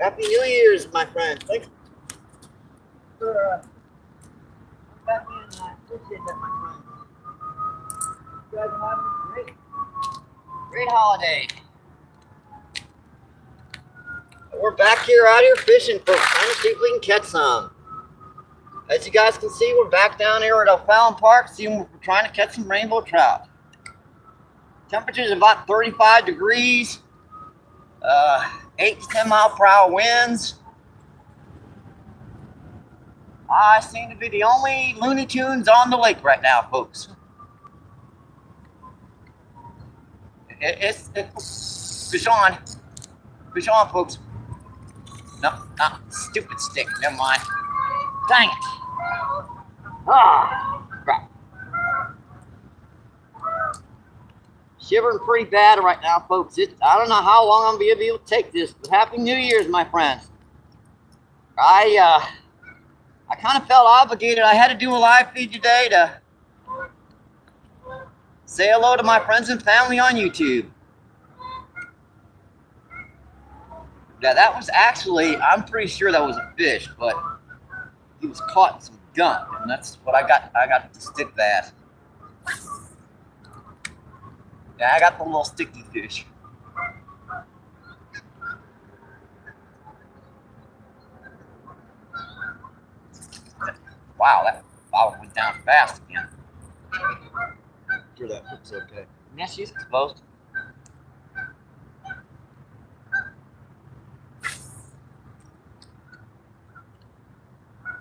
Happy New Year's, my friend. Thanks for back in. I appreciate that, my friend. You guys are having a great holiday. We're back here out here fishing, folks, trying to see if we can catch some. As you guys can see, we're back down here at O'Fallon Park, seeing we're trying to catch some rainbow trout. Temperature's about 35 degrees, 8 to 10 mile per hour winds. I seem to be the only Looney Tunes on the lake right now, folks. It's fish on, folks. No, not stupid stick. Never mind. Dang it! Ah, crap. Shivering pretty bad right now, folks. I don't know how long I'm gonna be able to take this, but Happy New Year's, my friends. I kind of felt obligated. I had to do a live feed today to say hello to my friends and family on YouTube. Yeah, that was actually, I'm pretty sure that was a fish, but he was caught in some gunk, and that's what I got. I got the stick bass. Yeah, I got the little sticky fish. Wow, that bottle went down fast again. Sure, that hook's okay. Yeah, she's exposed.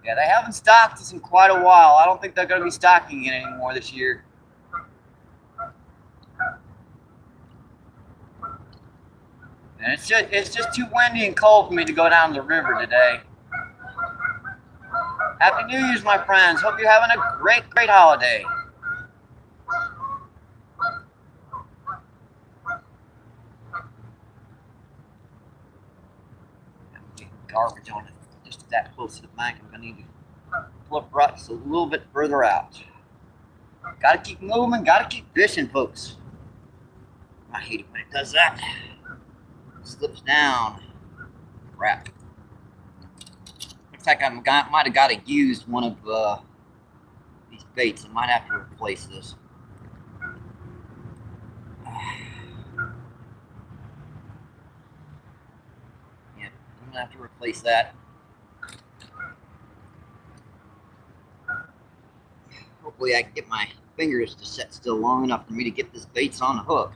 Yeah, they haven't stocked this in quite a while. I don't think they're going to be stocking it anymore this year. And it's just too windy and cold for me to go down the river today. Happy New Year's, my friends. Hope you're having a great holiday. I'm getting garbage on it. Just that close to the bank. I'm going to need to pull up ruts a little bit further out. Got to keep moving. Got to keep fishing, folks. I hate it when it does that. Slips down. Crap. Looks like I might have got to use one of these baits. I might have to replace this. Yeah, I'm gonna have to replace that. Hopefully I can get my fingers to set still long enough for me to get this baits on the hook.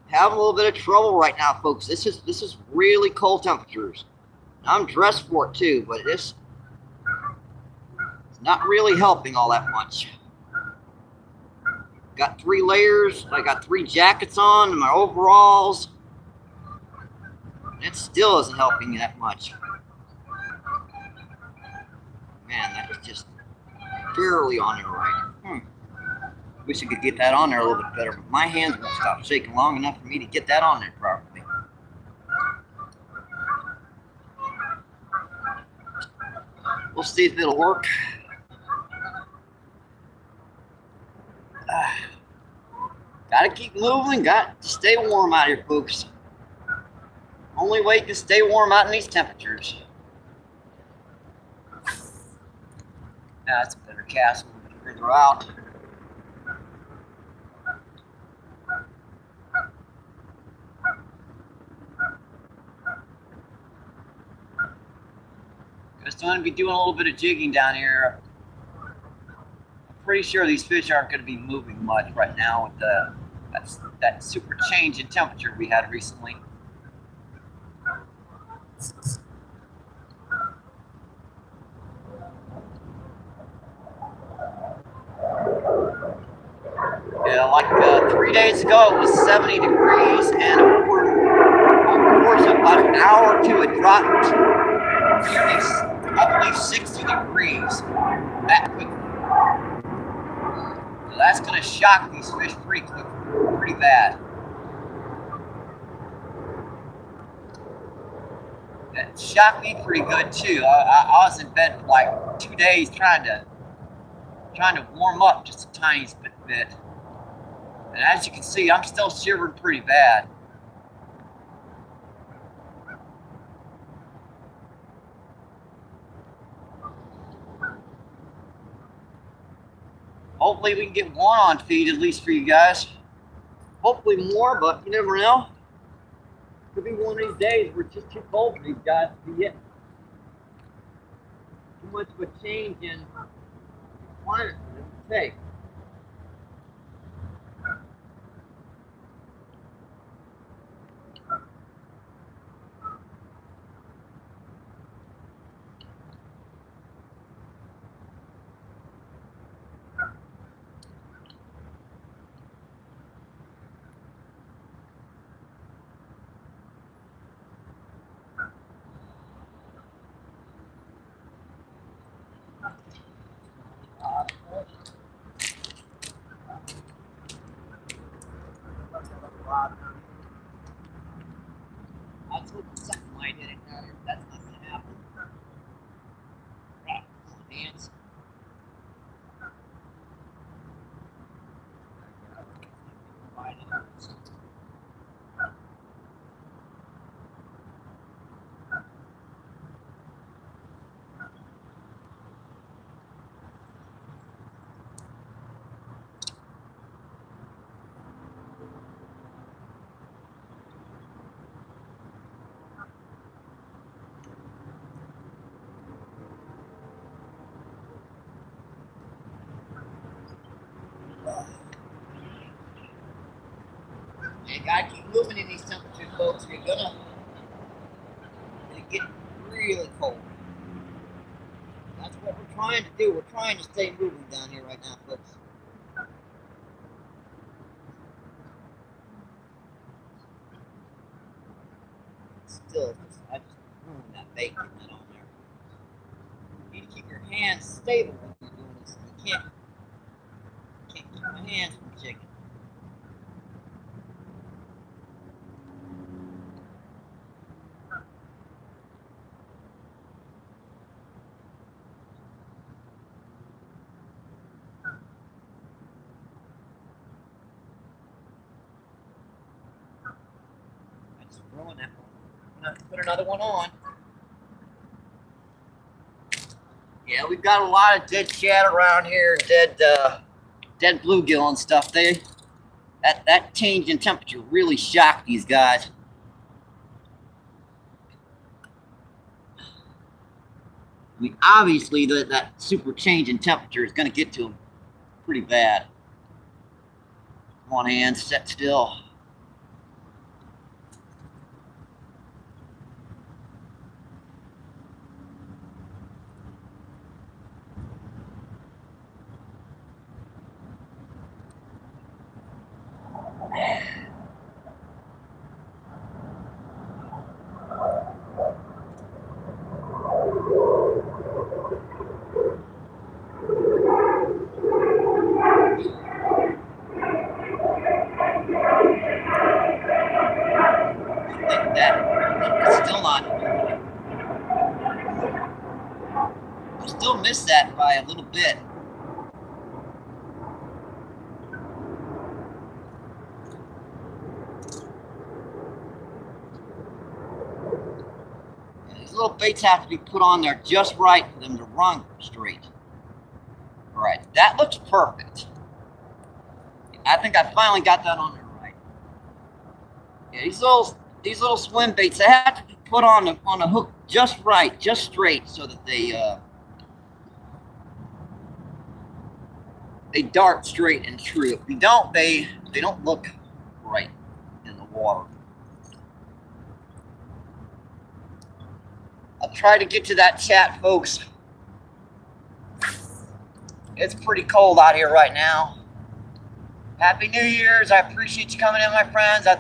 Having a little bit of trouble right now, folks. This is really cold temperatures. I'm dressed for it too, but it's not really helping all that much. Got 3 layers. I got 3 jackets on and my overalls. It still isn't helping that much. Man, that is just barely on there right. Wish I could get that on there a little bit better, but my hands won't stop shaking long enough for me to get that on there properly. We'll see if it'll work. Gotta keep moving, got to stay warm out here, folks. Only way to stay warm out in these temperatures. Now that's a better cast a little bit further out. Just going to be doing a little bit of jigging down here. I'm pretty sure these fish aren't going to be moving much right now with that super change in temperature we had recently. Yeah, like 3 days ago it was 70 degrees, and over the course of about an hour or two it dropped nearly, I believe, 60 degrees that quickly. So that's going to shock these fish pretty quick, pretty bad. That shocked me pretty good too. I was in bed for like 2 days trying to warm up just a tiny bit. And as you can see, I'm still shivering pretty bad. Hopefully we can get one on feed at least for you guys. Hopefully more, but you never know. Could be one of these days where it's just too cold for these guys to be getting too much of a change in climate for them to take. I was hoping something might hit it there. That's not going to happen. Right, hands. You gotta keep moving in these temperatures, folks. You're gonna get really cold. That's what we're trying to do. We're trying to stay moving down here right now, folks. Still, I just ruined that bait getting that on there. You need to keep your hands stable when you're doing this. You can't keep my hands from shaking. I just ruined that one. I'm gonna put another one on. Yeah, we've got a lot of dead shad around here, dead bluegill and stuff. That change in temperature really shocked these guys. I mean, obviously that super change in temperature is going to get to them pretty bad. Come on, hands, set still. It's still not. I still missed that by a little bit. These little baits have to be put on there just right for them to run straight. All right, that looks perfect. I think I finally got that on there right. Yeah, these little swim baits, they have to be put on a hook just right, just straight, so that they dart straight and true. If they don't, they don't look right in the water. I'll try to get to that chat, folks. It's pretty cold out here right now. Happy New Year's! I appreciate you coming in, my friends. I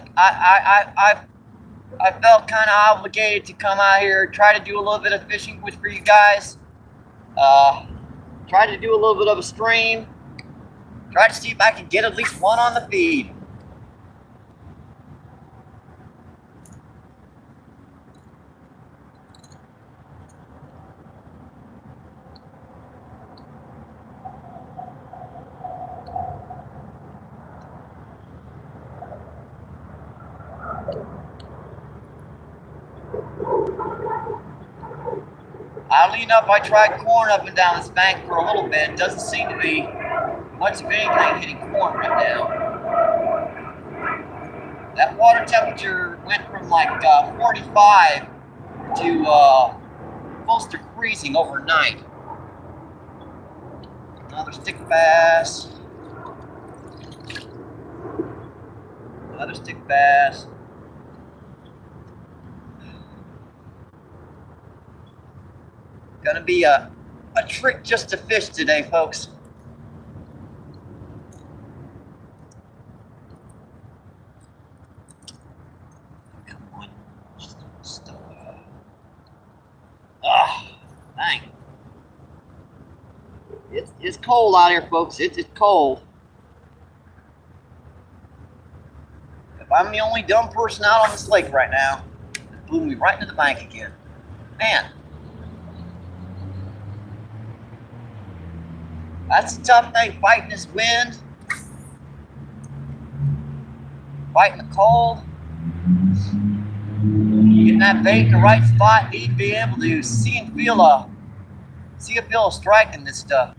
felt kind of obligated to come out here, try to do a little bit of fishing for you guys. Try to do a little bit of a stream. Try to see if I can get at least one on the feed. Oddly enough, I tried corn up and down this bank for a little bit. Doesn't seem to be much of anything hitting corn right now. That water temperature went from like 45 to close to freezing overnight. Another stick bass. Another stick bass. Gonna be a trick just to fish today, folks. Come on. Stuff. Dang. It's cold out here, folks. It's cold. If I'm the only dumb person out on this lake right now, it blew me right into the bank again. Man. That's a tough thing, fighting this wind, fighting the cold, getting that bait in the right spot. Need to be able to see and feel a strike in this stuff.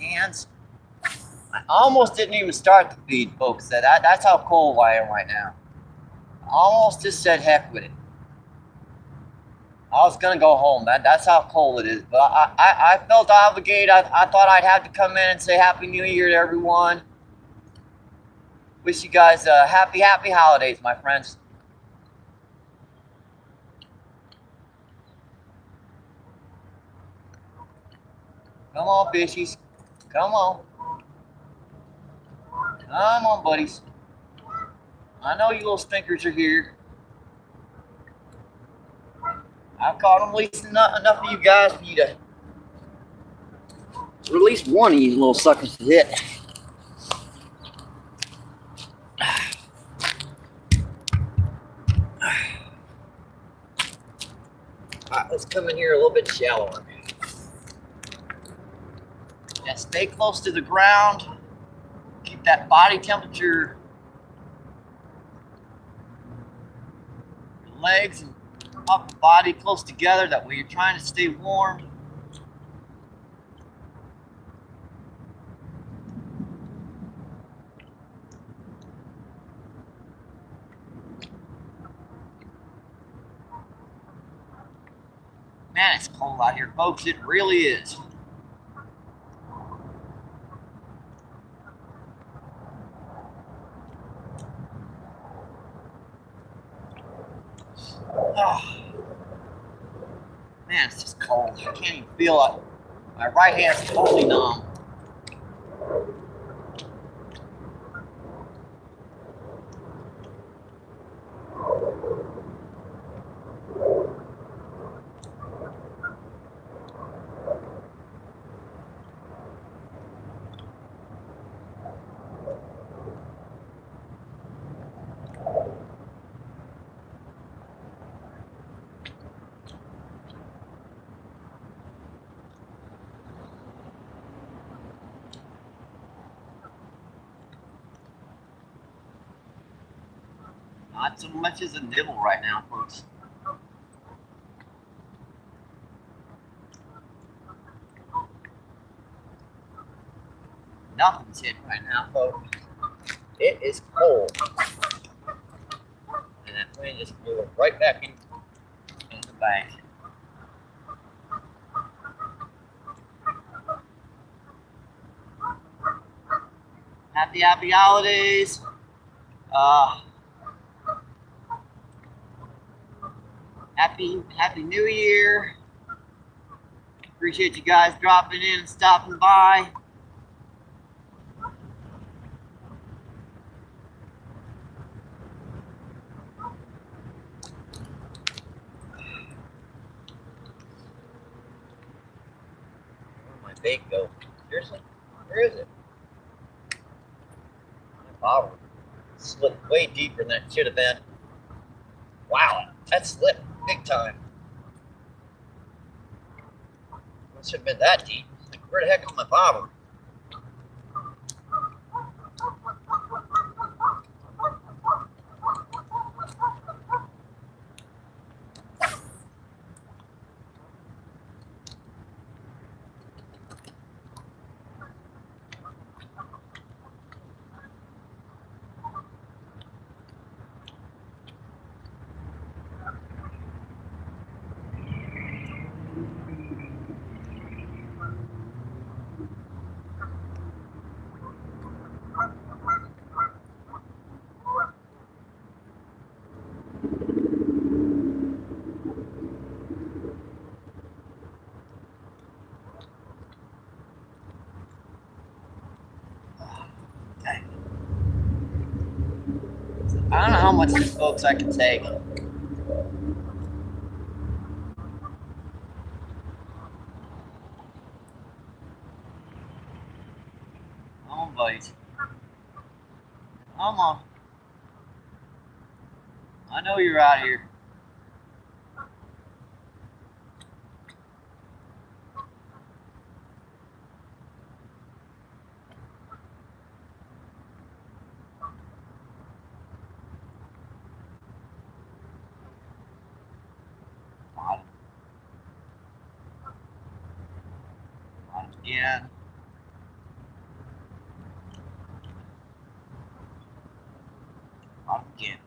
Hands. I almost didn't even start the feed, folks. That's how cold I am right now. I almost just said heck with it. I was gonna go home. That's how cold it is. But I felt obligated. I thought I'd have to come in and say Happy New Year to everyone. Wish you guys happy holidays, my friends. Come on, fishies. Come on. Come on, buddies. I know you little stinkers are here. I've caught them, at least enough of you guys for you to release one of you little suckers to hit. Alright, let's come in here a little bit shallower. Yeah, stay close to the ground. Keep that body temperature. Your legs and upper body close together. That way you're trying to stay warm. Man, it's cold out here, folks. It really is. Oh. Man, it's just cold. I can't even feel it. My right hand's totally numb. Not so much as a nibble right now, folks. Nothing's hitting right now, folks. It is cold. And that wind just blew it right back in the bank. Happy holidays. Happy New Year. Appreciate you guys dropping in and stopping by. bait go? Seriously? Where is it? My bobber slipped way deeper than it should have been. Wow, that slipped big time. It should have been that deep. Like, where the heck is my bobber? I don't know how much this, folks, I can take. Come on, buddies. Come on. I know you're out here. Bottom. Bottom again. Bottom again.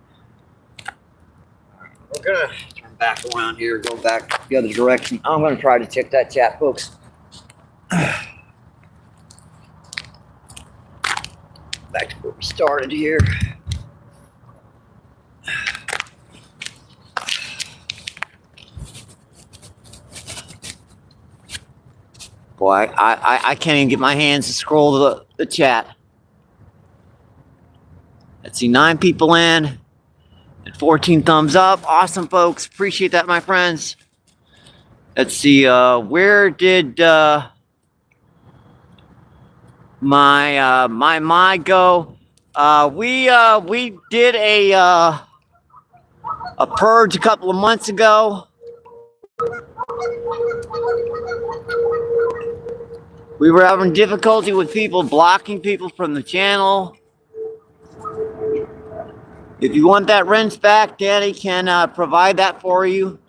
We're gonna turn back around here, go back the other direction. I'm gonna try to check that chat, folks. Back to where we started here. Boy, I can't even get my hands to scroll the chat. Let's see, 9 people in and 14 thumbs up. Awesome, folks. Appreciate that, my friends. Let's see, where did my go? We did a purge a couple of months ago. We were having difficulty with people blocking people from the channel. If you want that rinse back, Danny can provide that for you.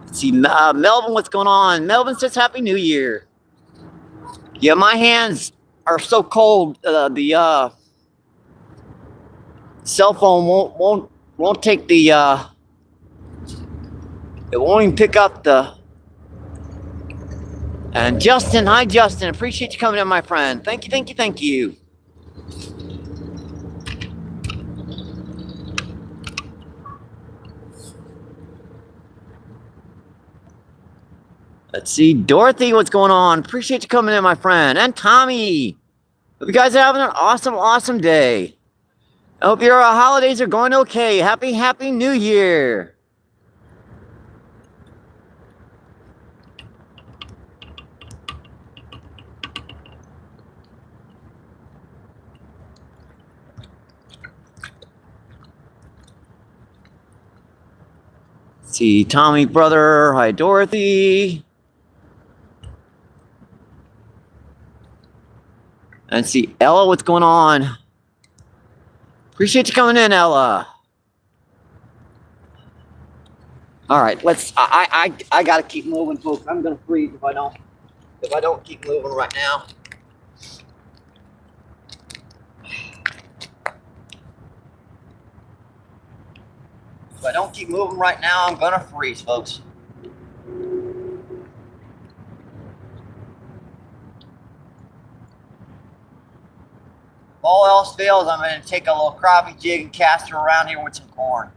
Let's see, Melvin, what's going on? Melvin says Happy New Year. Yeah, my hands are so cold. The cell phone won't take the it won't even pick up the. And Justin, hi Justin, appreciate you coming in, my friend. Thank you, thank you, thank you. Let's see, Dorothy, what's going on? Appreciate you coming in, my friend. And Tommy, hope you guys are having an awesome day. I hope your holidays are going okay. Happy New Year. Let's see, Tommy, brother, hi Dorothy. And see, Ella, what's going on? Appreciate you coming in, Ella. All right, let's. I gotta keep moving, folks. I'm gonna freeze if I don't keep moving right now. If I don't keep moving right now, I'm gonna freeze, folks. If all else fails, I'm gonna take a little crappie jig and cast her around here with some corn.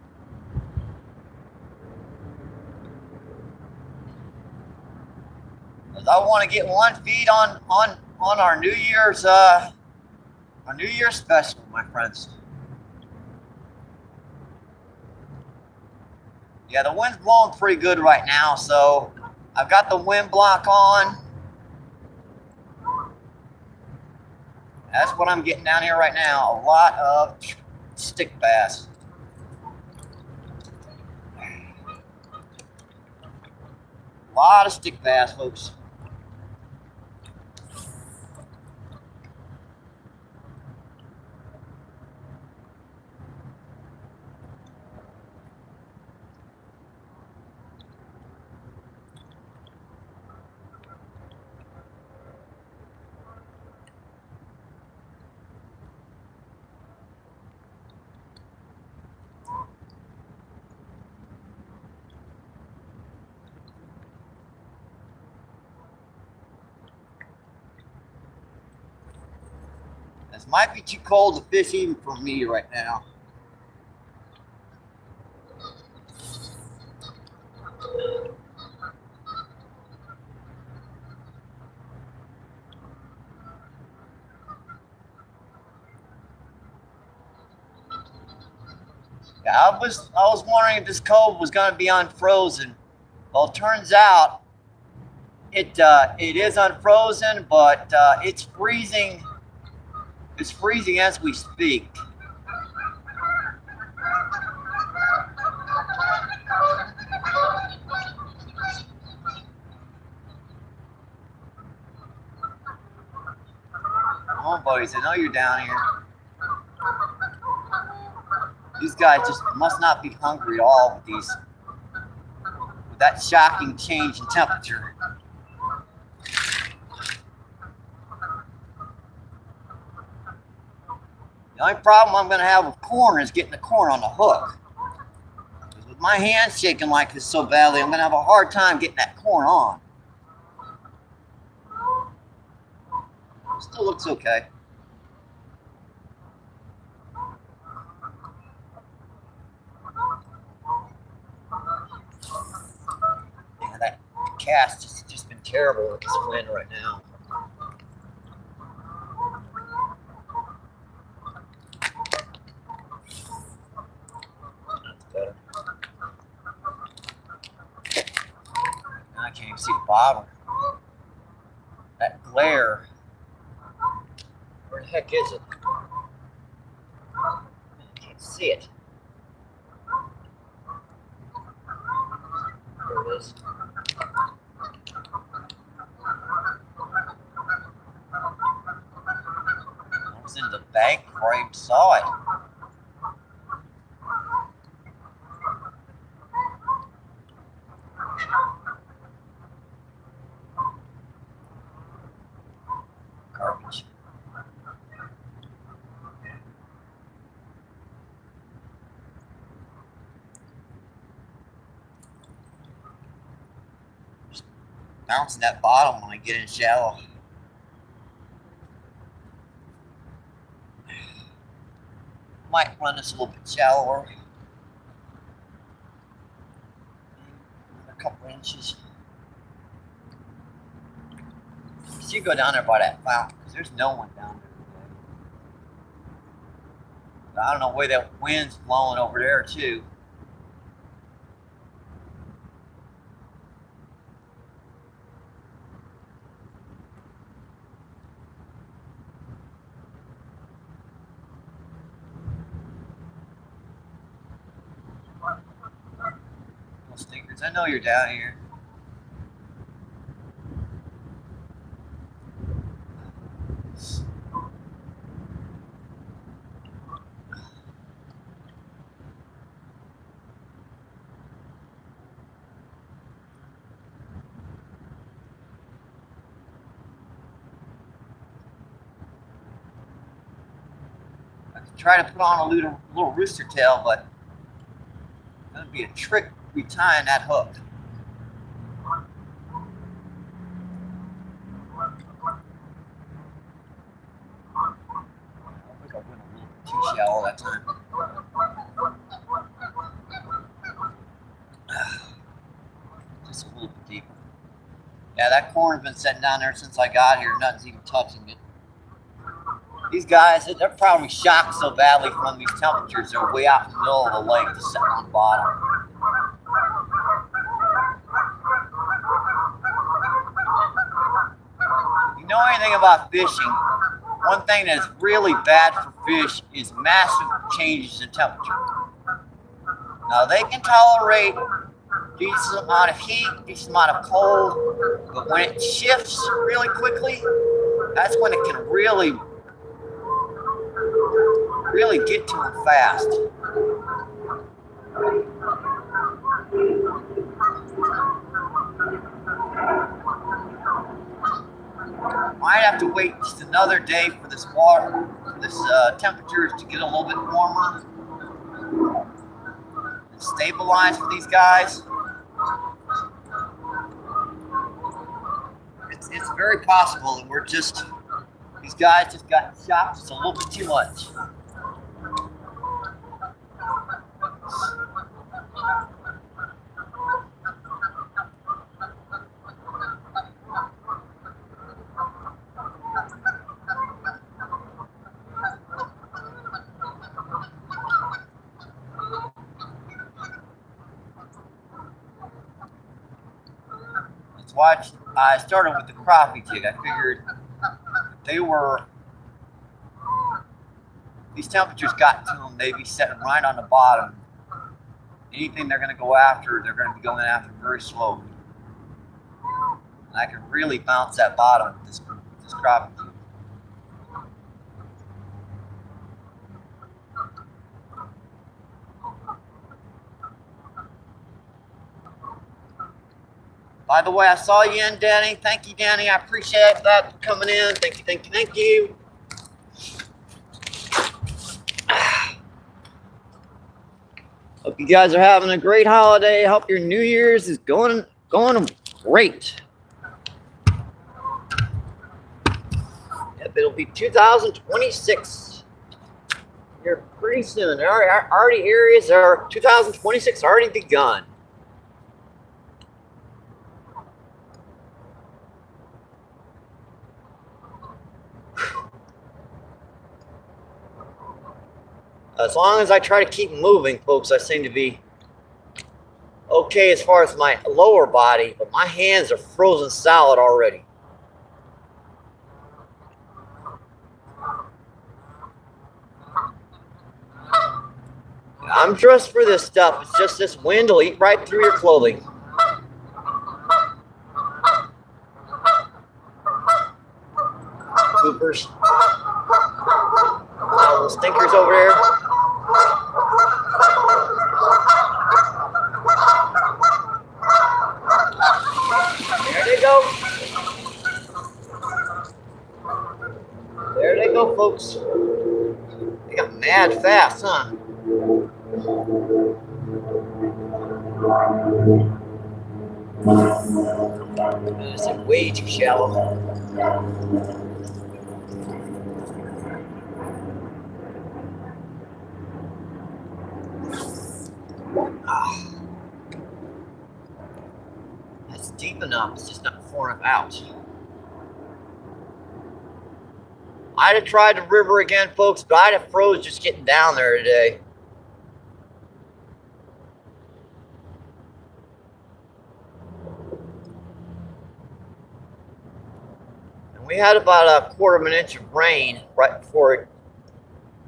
Because I want to get 1 feed on our New Year's A New Year's special, my friends. Yeah, the wind's blowing pretty good right now, so I've got the wind block on. That's what I'm getting down here right now. A lot of stick bass. A lot of stick bass, folks. This might be too cold to fish even for me right now. Yeah, I was wondering if this cove was going to be unfrozen. Well, it turns out it is unfrozen, but it's freezing. It's freezing as we speak. Come on, buddies, I know you're down here. These guys just must not be hungry at all with that shocking change in temperature. The only problem I'm going to have with corn is getting the corn on the hook. With my hands shaking like this so badly, I'm going to have a hard time getting that corn on. Still looks okay. Yeah, that cast has just been terrible with this wind right now. That's better. Now I can't even see the bottom. That glare. Where the heck is it? I can't see it. There it is. I was in the bank before I even saw it. Garbage. Just bouncing that bottom when I get in shallow. Might run this a little bit shallower. A couple inches. So you go down there by that fountain because there's no one down there today. But I don't know where that wind's blowing over there too. Little stinkers, I know you're down here. I could try to put on a little rooster tail, but that'd be a trick retying that hook. I think I went a little bit too shallow that time. Just a little bit deeper. Yeah, that corn's been sitting down there since I got here. Nothing's even touching it. These guys, they're probably shocked so badly from these temperatures. They're way out in the middle of the lake, just sitting on the bottom. If you know anything about fishing, one thing that is really bad for fish is massive changes in temperature. Now they can tolerate decent amount of heat, decent amount of cold, but when it shifts really quickly, that's when it can really get to them fast. Might have to wait just another day for this water, for this temperatures to get a little bit warmer and stabilize for these guys. It's very possible that these guys just got shocked just a little bit too much. That's why I started with the crappie jig. I figured these temperatures got to them, they'd be sitting right on the bottom. Anything they're going to go after, they're going to be going after very slowly. And I can really bounce that bottom with this crappie jig. By the way, I saw you in, Danny. Thank you, Danny. I appreciate that for coming in. Thank you, thank you, thank you. Hope you guys are having a great holiday. Hope your New Year's is going great. Yep, it'll be 2026 here pretty soon. There are already areas are 2026 already begun. As long as I try to keep moving, folks, I seem to be okay as far as my lower body, but my hands are frozen solid already. I'm dressed for this stuff. It's just this wind will eat right through your clothing. Goopers. Little stinkers over there. There they go. There they go, folks. They got mad fast, huh? It's way too shallow. That's deep enough, it's just not far enough out. I'd have tried the river again, folks, but I'd have froze just getting down there today. And we had about a quarter of an inch of rain right before it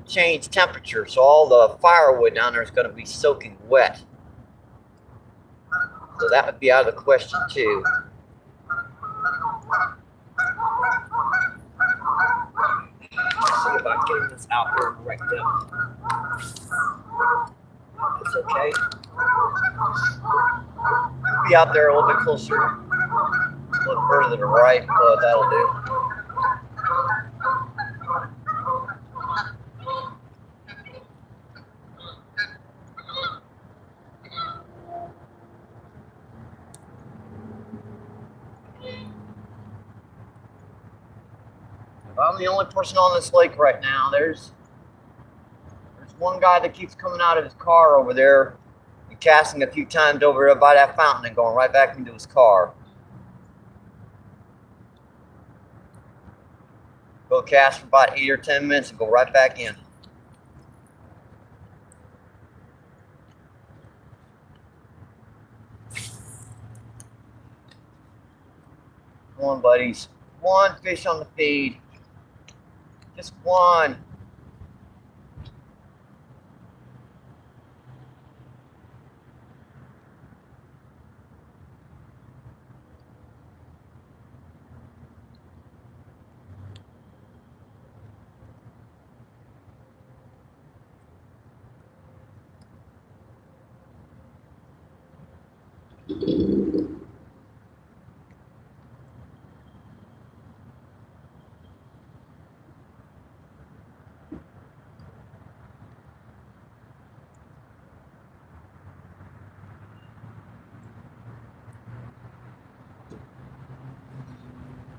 changed temperature, so all the firewood down there is going to be soaking wet. So that would be out of the question too. Let's see about getting this out there in the right depth. That's okay. Be out there a little bit closer, a little further to the right, but that'll do. I'm the only person on this lake right now. There's one guy that keeps coming out of his car over there and casting a few times over there by that fountain and going right back into his car. Go cast for about 8 or 10 minutes and go right back in. Come on, buddies. One fish on the feed. Just one.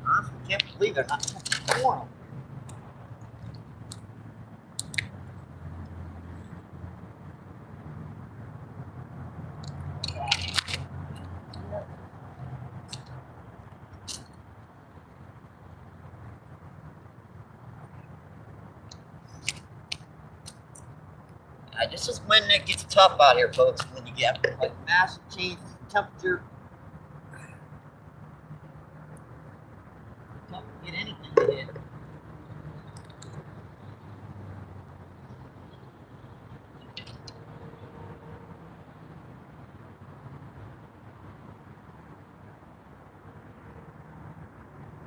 I can't believe they're not touching corn. This is when it gets tough out here, folks. When you get like massive changes in temperature, tough to get anything to hit.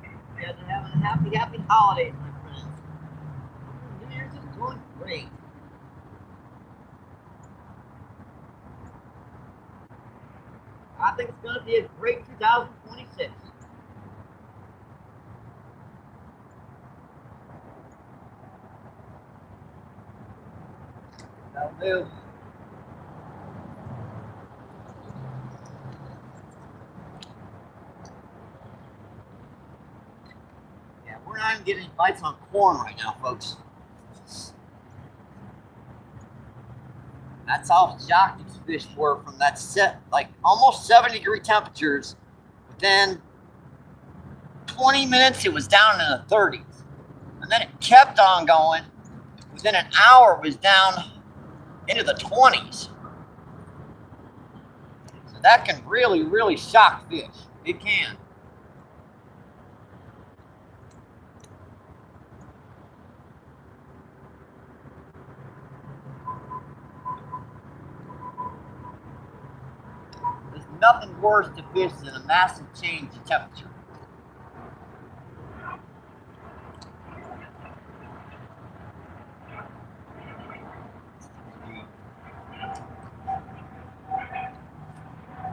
You guys are having a happy holidays, my friends. New Year's is going great. I think it's going to be a great 2026. That'll do. Yeah, we're not even getting any bites on corn right now, folks. That's how shocked these fish were from that set, like almost 70-degree temperatures. Within 20 minutes, it was down in the 30s. And then it kept on going. Within an hour, it was down into the 20s. So that can really, really shock fish. It can. There's nothing worse to fish than a massive change in temperature.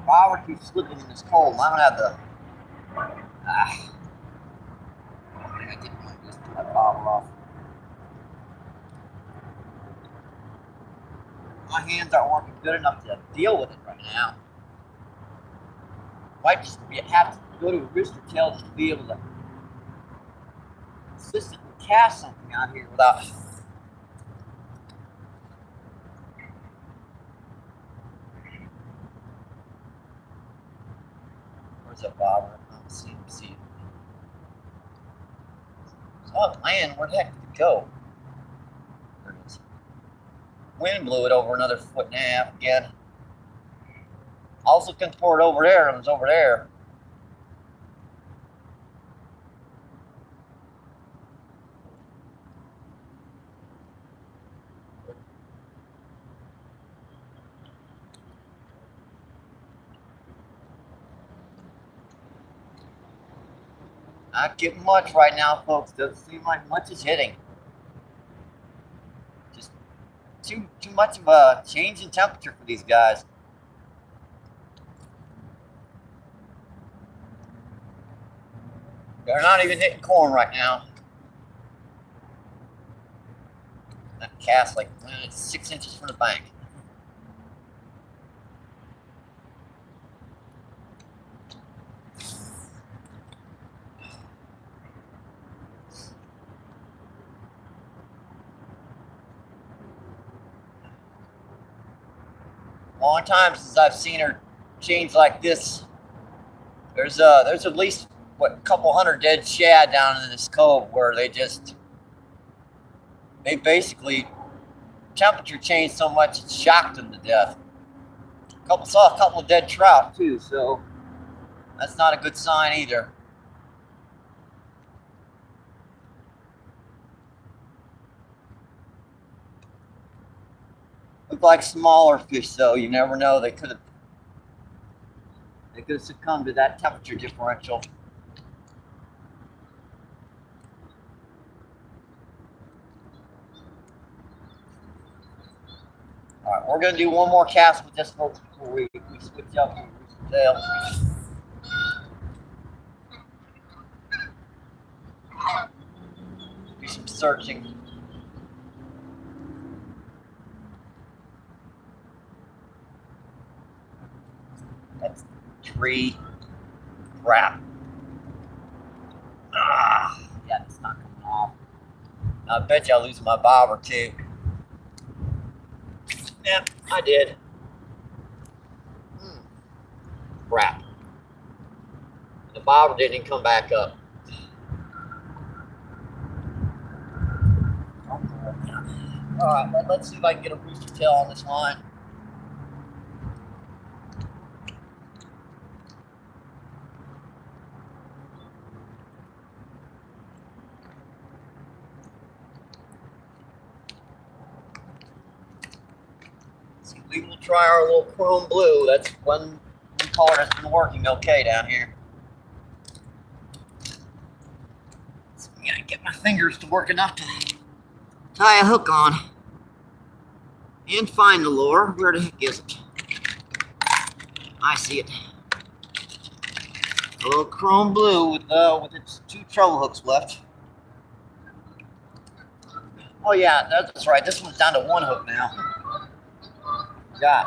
Power keeps slipping in this cold, and I don't have the. I think I didn't want to just put that bottle off. My hands aren't working good enough to deal with it right now. Might just have to go to a rooster tail just to be able to consistently cast something out here without. Where's that bobber? I don't see it. Oh man, where the heck did it go? There it is. Wind blew it over another 1.5 feet again. I was looking for it over there, and it was over there. Not getting much right now, folks. Doesn't seem like much is hitting. Just too much of a change in temperature for these guys. They're not even hitting corn right now. That cast like 6 inches from the bank. Long time since I've seen her change like this. There's at least a couple hundred dead shad down in this cove where they basically temperature changed so much it shocked them to death. Saw a couple of dead trout too, so that's not a good sign either. Look like smaller fish though. You never know. They could have succumbed to that temperature differential. All right, we're gonna do one more cast with this folks before we switch up to rooster tail. Do some searching. That's tree crap. Yeah, it's not coming off. I bet you I'll lose my bobber too. Yeah, I did. Crap. The bobber didn't even come back up. Alright, let's see if I can get a rooster tail on this line. See, we will try our little chrome blue. That's one color that's been working okay down here. So I gotta get my fingers to work enough to tie a hook on and find the lure. Where the heck is it? I see it. A little chrome blue with its 2 treble hooks left. Oh yeah, that's right. This one's down to 1 hook now. Yeah.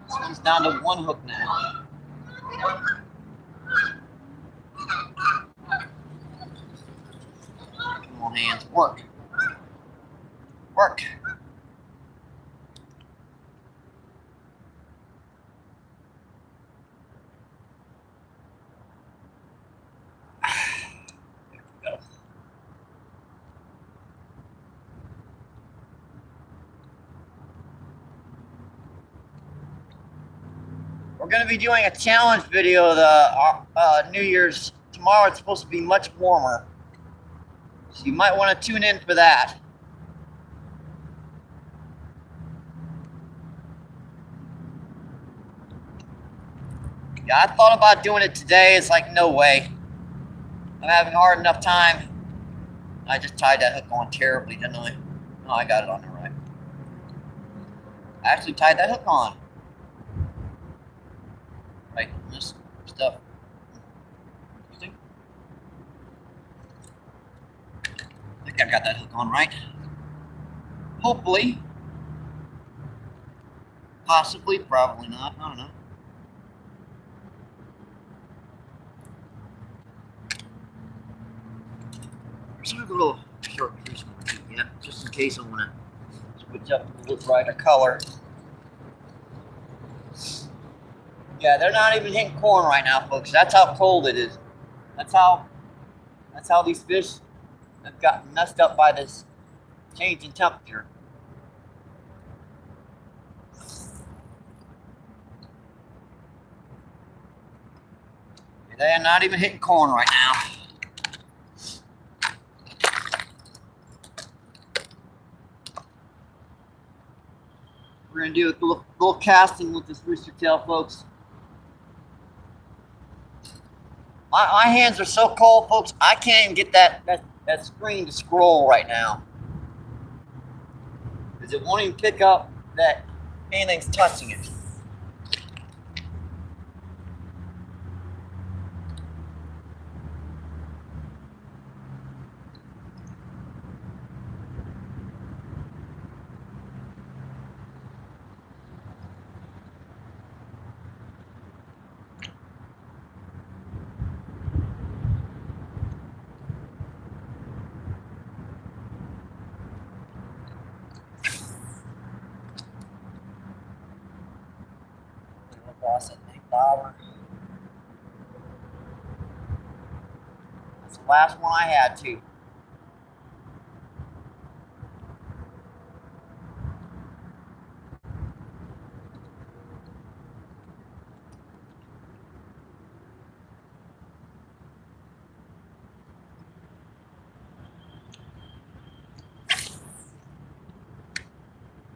This one's down to 1 hook now. Come on, hands, work. Work. We're going to be doing a challenge video the New Year's. Tomorrow it's supposed to be much warmer. So you might want to tune in for that. Yeah, I thought about doing it today. It's like, no way. I'm having a hard enough time. I just tied that hook on terribly, didn't I? No, I got it on there right. I actually tied that hook on. Right, this stuff. Interesting. I think I got that hook on right. Hopefully. Possibly, probably not. I don't know. There's a little short piece one, yeah, just in case I want to switch up to a little brighter color. Yeah, they're not even hitting corn right now, folks. That's how cold it is. That's how these fish have gotten messed up by this change in temperature. They're not even hitting corn right now. We're gonna do a little casting with this rooster tail, folks. My hands are so cold, folks. I can't even get that screen to scroll right now, because it won't even pick up that anything's touching it. Across that big bobber. It's the last one I had too.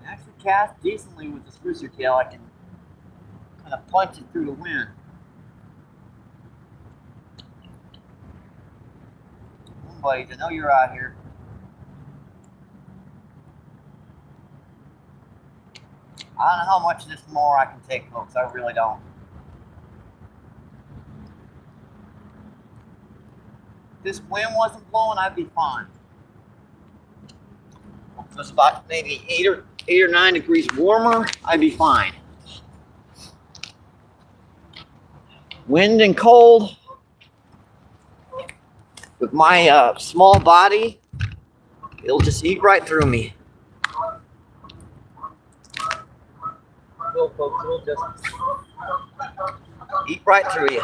I actually cast decently with the sprucer tail. I can kind of punch it through the wind. Come on, buddies, I know you're out here. I don't know how much of this more I can take, folks. I really don't. If this wind wasn't blowing, I'd be fine. If it was about maybe 8 or 9 degrees warmer, I'd be fine. Wind and cold, with my small body, it'll just eat right through me. Well, folks, it'll just eat right through you.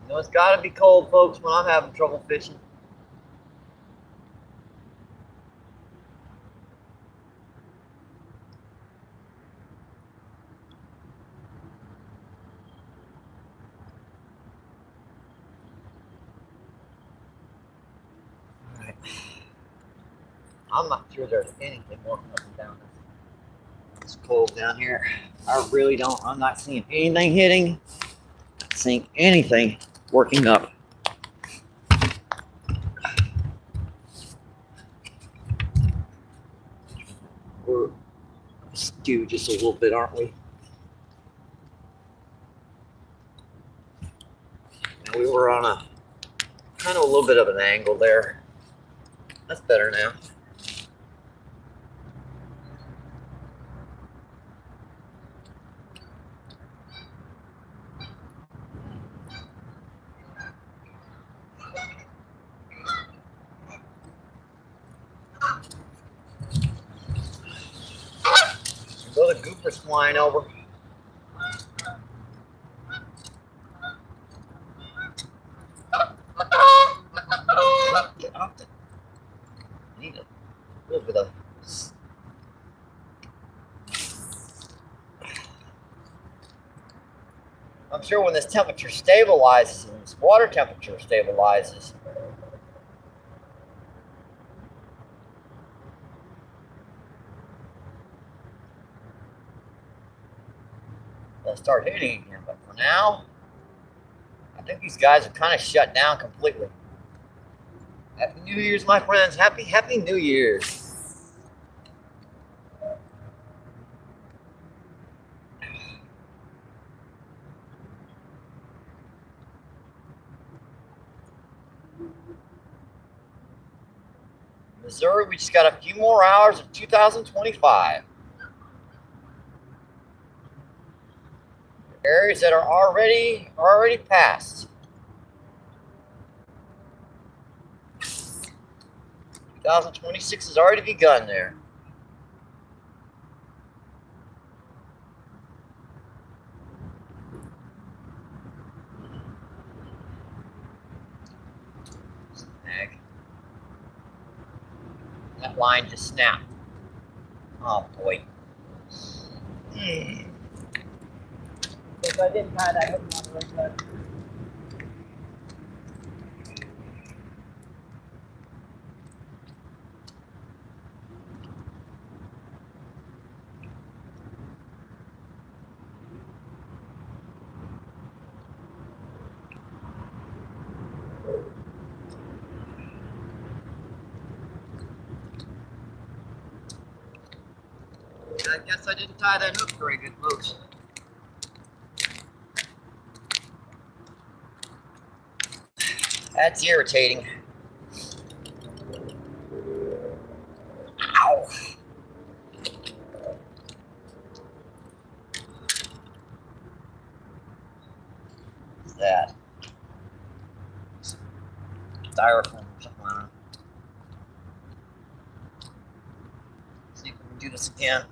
You know, it's got to be cold, folks, when I'm having trouble fishing. All right. I'm not sure there's anything working up and down this. It's cold down here. I really don't. I'm not seeing anything hitting. Not seeing anything working up. We're skewed just a little bit, aren't we? And we were on a kind of a little bit of an angle there. That's better now. Go the gooper's flying over. Get off it. Need a little bit of. I'm sure when this temperature stabilizes and this water temperature stabilizes, they'll start hitting again. But for now, I think these guys are kind of shut down completely. Happy New Year's, my friends. Happy New Year's. Missouri, we just got a few more hours of 2025. Areas that are already passed. 2026 has already begun there. Snag. That line just snapped. Oh boy. If I didn't tie that hook on the right side. I guess I didn't tie that hook very good, folks. That's irritating. styrofoam or something. I don't know. See if we can do this again.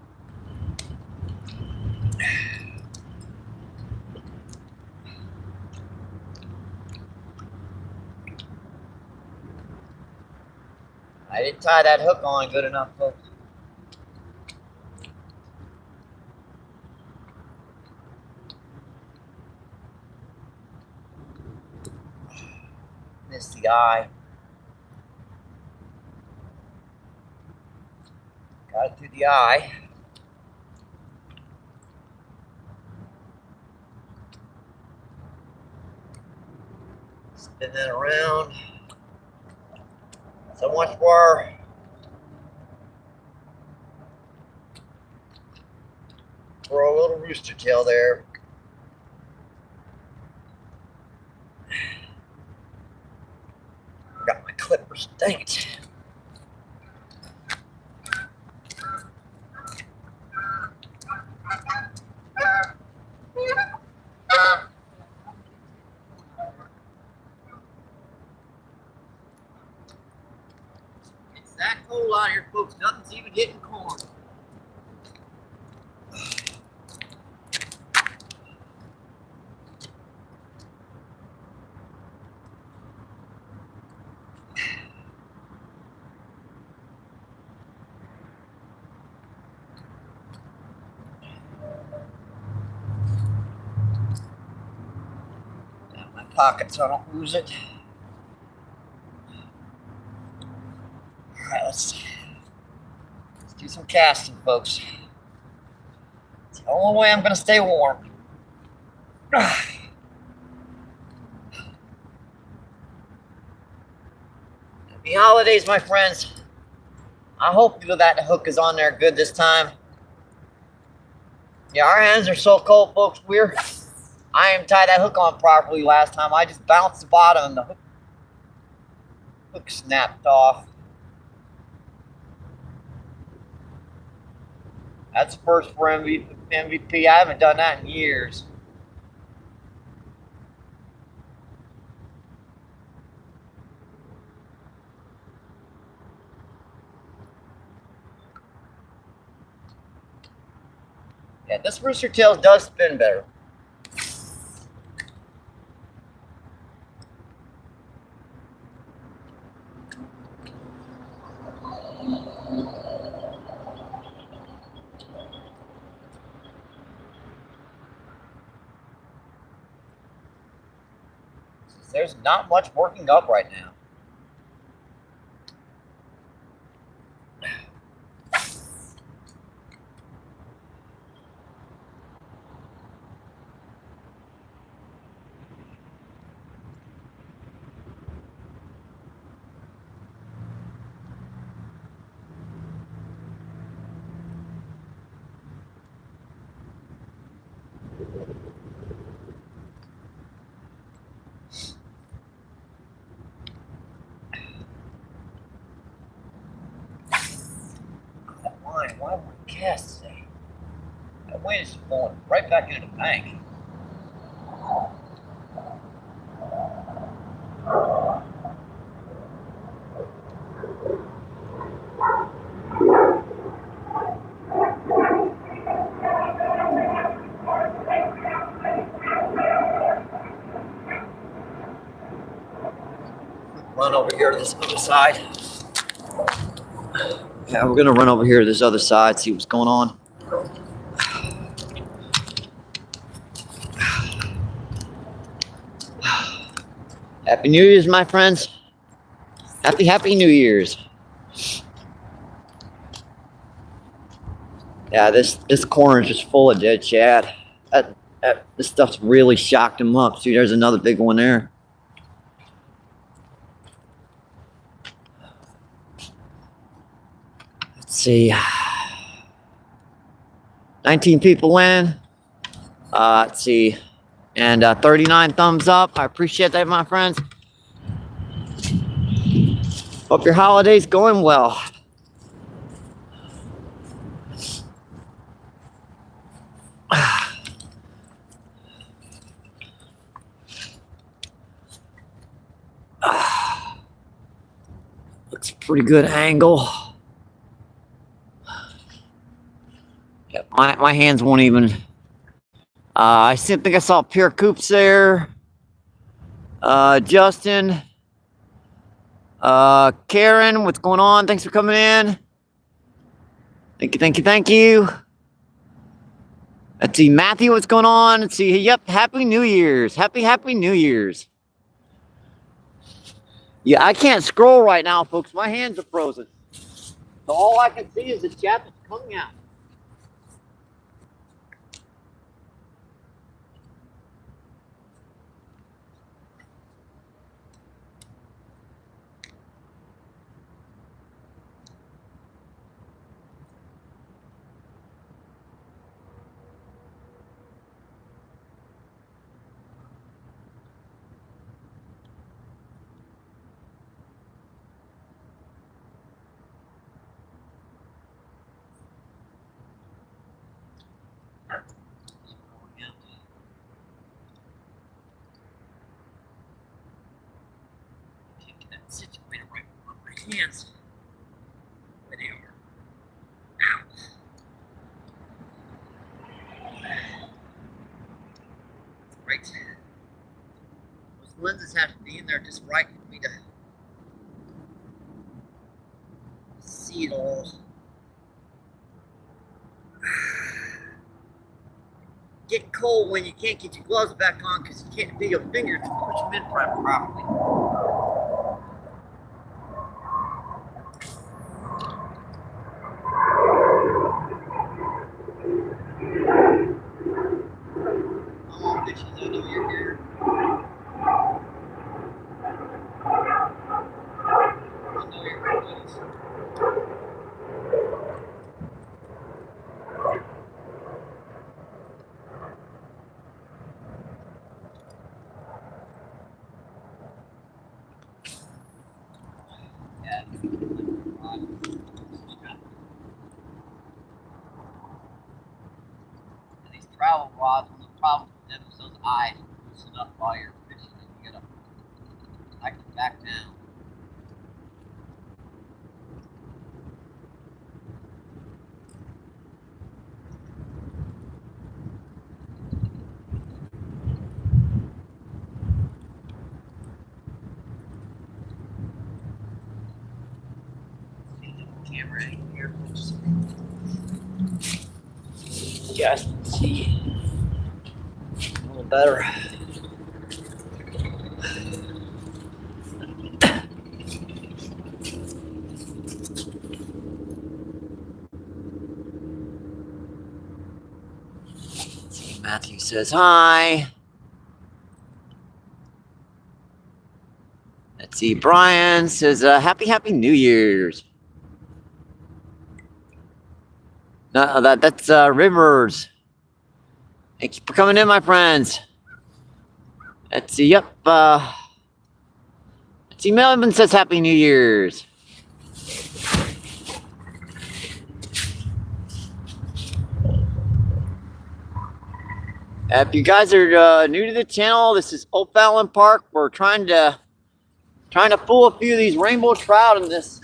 I didn't tie that hook on good enough, folks. Missed the eye. Got it through the eye. Spin that around. So much for a little rooster tail there. Got my clippers, dang it. It's that cold out here, folks. Nothing's even hitting corn. Down my pocket so I don't lose it. Alright, let's do some casting, folks. It's the only way I'm gonna stay warm. Happy holidays, my friends. I hope that hook is on there good this time. Yeah, our hands are so cold, folks. I didn't tie that hook on properly last time. I just bounced the bottom and the hook snapped off. That's first for MVP. I haven't done that in years. Yeah, this rooster tail does spin better. There's not much working up right now. Why would I cast today? That wind is going right back into the bank. Run over here to this other side. Yeah, we're gonna run over here to this other side, see what's going on. Happy New Year's, my friends. Happy New Year's. Yeah, this corner is just full of dead shad. This stuff's really shocked him up. See, there's another big one there. Let's see. 19 people in. Let's see. And 39 thumbs up. I appreciate that, my friends. Hope your holiday's going well. That's a pretty good angle. Yep, my hands won't even. I think I saw Pierre Coops there. Justin. Karen, what's going on? Thanks for coming in. Thank you, thank you, thank you. Let's see, Matthew, what's going on? Let's see, yep, Happy New Year's. Happy New Year's. Yeah, I can't scroll right now, folks. My hands are frozen. So all I can see is the chat that's coming out. Situated right on my hands. Where they are. Ow. Right. Those lenses have to be in there just right for me to see it all. Get cold when you can't get your gloves back on because you can't feel your fingers to push them in properly. Fishes, I know you're here. I know you're here, buddies. Yeah. These travel rods, one of the problems with them is those eyes loosen up while you're fishing and you gotta like them back down. Camera here, folks. You guys can see a little better. See, Matthew says hi. Let's see, Brian says happy New Year's. No, that's Rivers. Thank you for coming in, my friends. Let's see, yep. Let's see, Melvin says Happy New Year's. If you guys are new to the channel, this is O'Fallon Park. We're trying to fool a few of these rainbow trout in this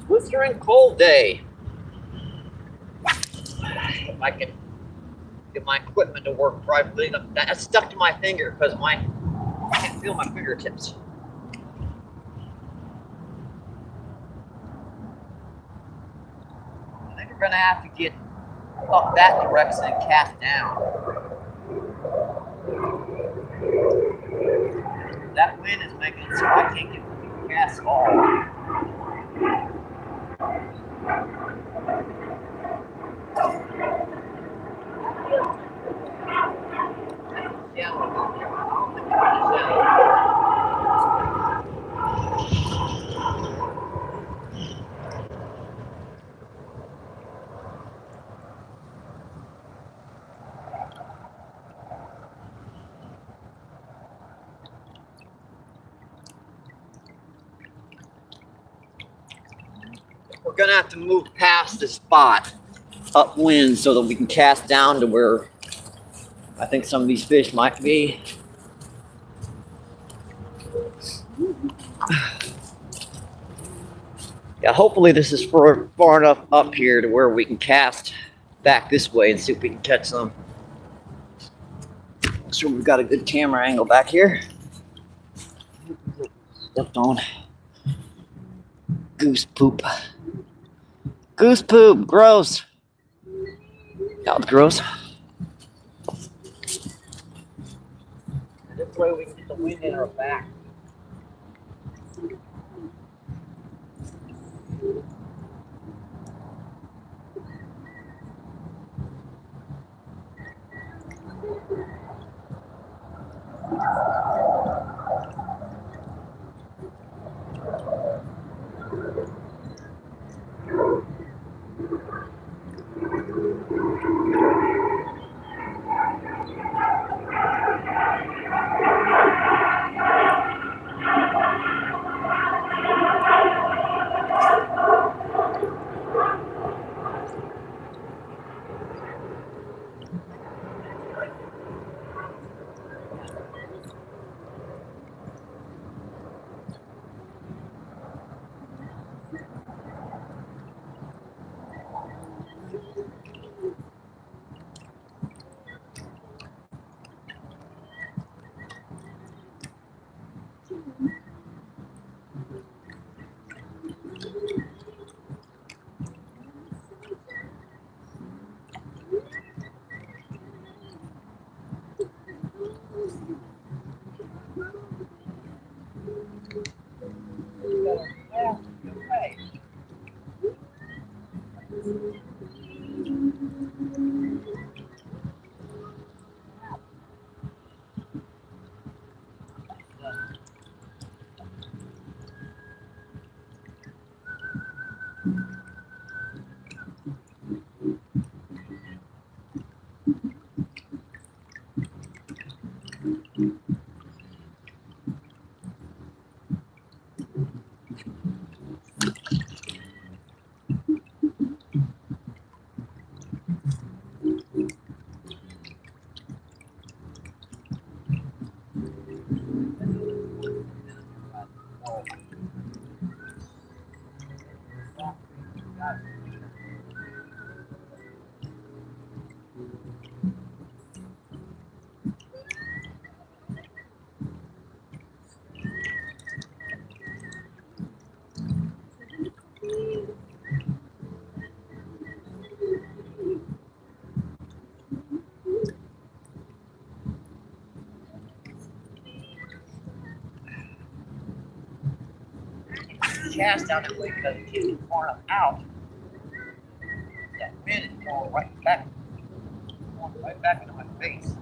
blistering cold day. If I can get my equipment to work properly. That's stuck to my finger because I can't feel my fingertips. I think we're gonna have to get up that direction and cast down. That wind is making it so I can't get the cast off. We're gonna have to move past the spot upwind so that we can cast down to where I think some of these fish might be. Yeah, hopefully this is far enough up here to where we can cast back this way and see if we can catch some. So we've got a good camera angle back here. Stepped on goose poop. Goose poop, gross. That was gross. This way we can get the wind in our back. Cast down that way because it keeps far enough out. That wind is going right back into my face.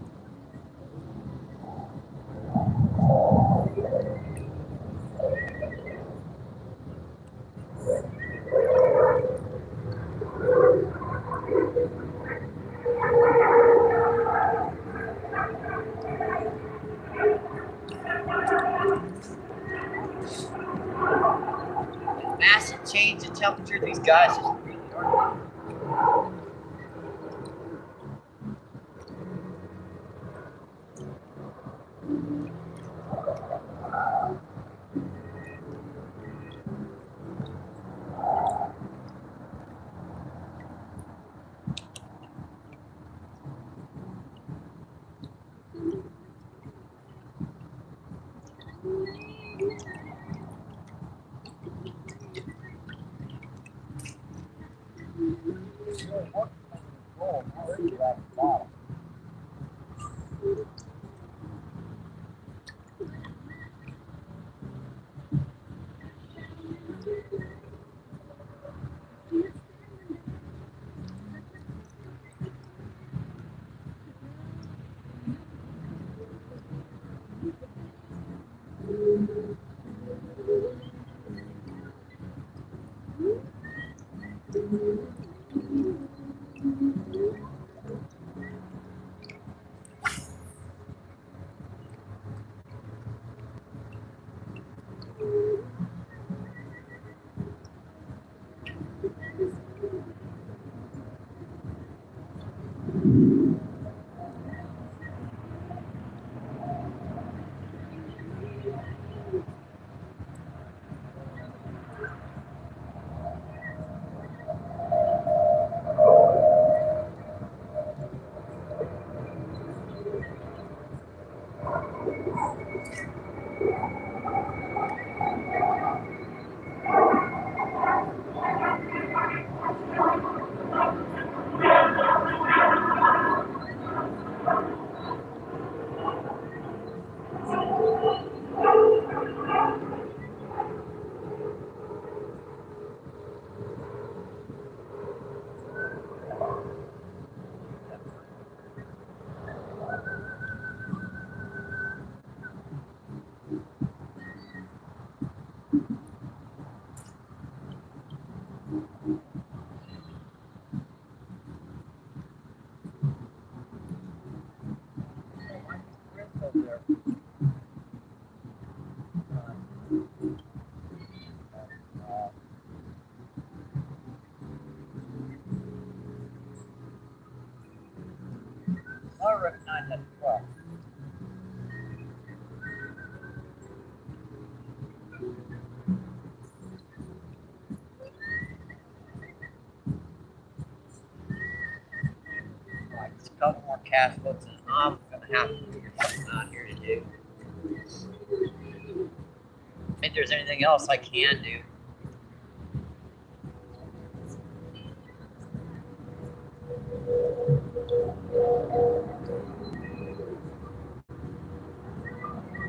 Massive change in temperature. These guys just really are. couple more cast hooks, and I'm gonna have to figure something out here to do. If there's anything else I can do.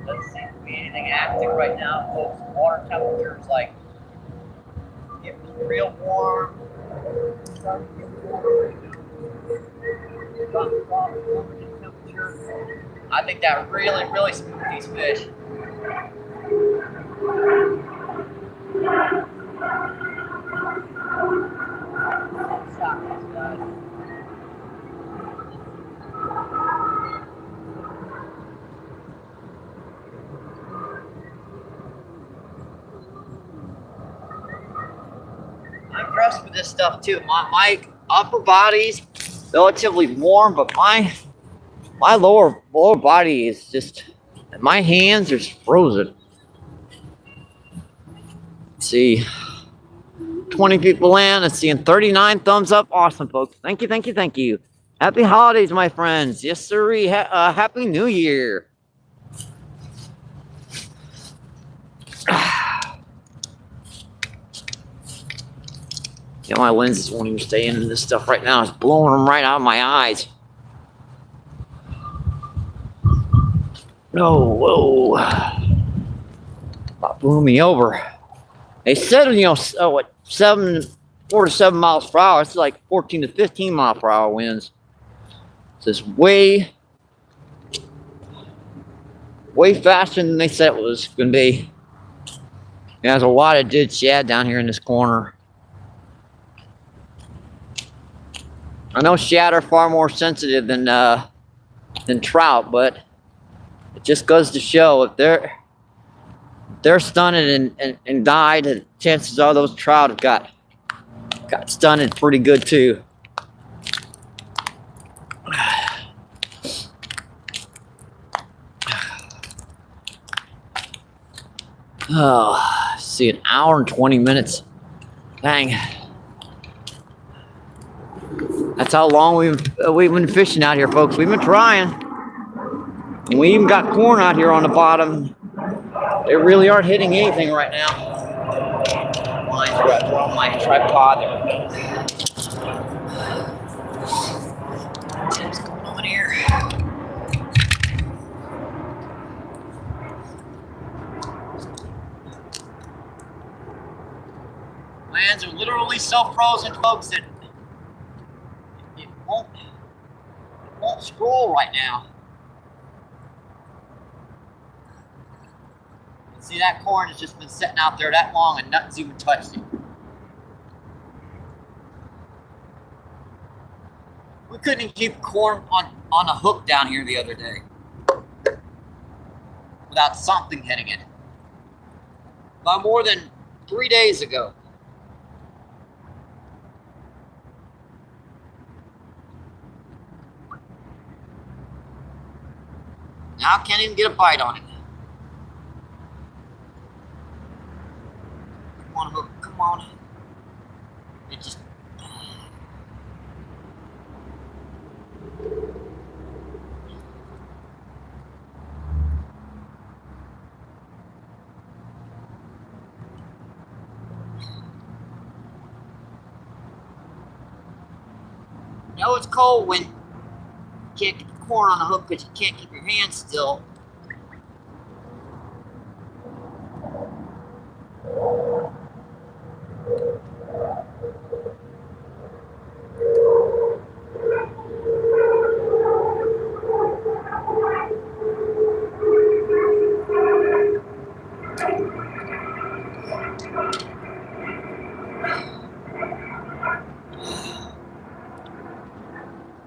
Doesn't seem to be anything active right now, folks. Water temperature is like it was real warm. I think that really spooked these fish. I'm impressed with this stuff too. My upper body's relatively warm, but my lower body is just, my hands are frozen. Let's see, 20 people in. Let's see, and 39 thumbs up. Awesome, folks. Thank you. Happy holidays, my friends. Yes, sir. Happy New Year. Yeah, my lenses won't even stay in this stuff right now. It's blowing them right out of my eyes. No, whoa. About blew me over. They said, you know, what, 4 to 7 miles per hour. It's like 14 to 15 mile per hour winds. So it's way faster than they said it was going to be. There's a lot of dead shad down here in this corner. I know shad are far more sensitive than trout, but it just goes to show if they're stunted and died, the chances are those trout have got stunted pretty good too. Oh, see, an hour and 20 minutes. Dang. That's how long we've been fishing out here, folks. We've been trying. And we even got corn out here on the bottom. They really aren't hitting anything right now. Mine's right on my tripod there. What's going on here? Lands are literally so frozen, folks, that it won't scroll right now. See, that corn has just been sitting out there that long and nothing's even touched it. We couldn't even keep corn on a hook down here the other day without something hitting it. About more than 3 days ago. Now I can't even get a bite on it. Come on, hook, come on. It just... You know it's cold when you can't get the corn on the hook because you can't keep your hands still.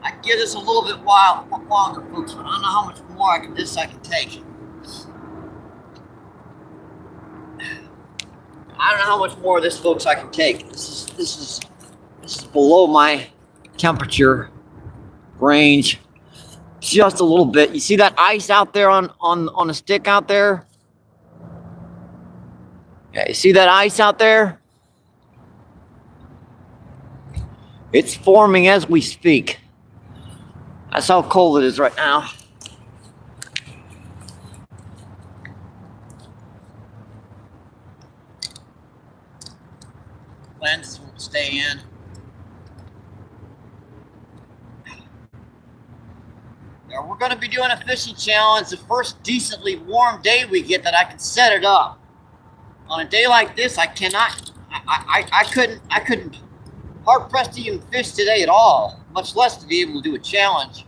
I give this a little bit longer, folks, but I don't know how much more I can take. I don't know how much more of this, folks, I can take. This is below my temperature range just a little bit. You see that ice out there on the stick out there? Yeah, you see that ice out there? It's forming as we speak. That's how cold it is right now. Lenses won't stay in. Now we're going to be doing a fishing challenge the first decently warm day we get that I can set it up. On a day like this, I cannot, I couldn't hard pressed to even fish today at all, much less to be able to do a challenge.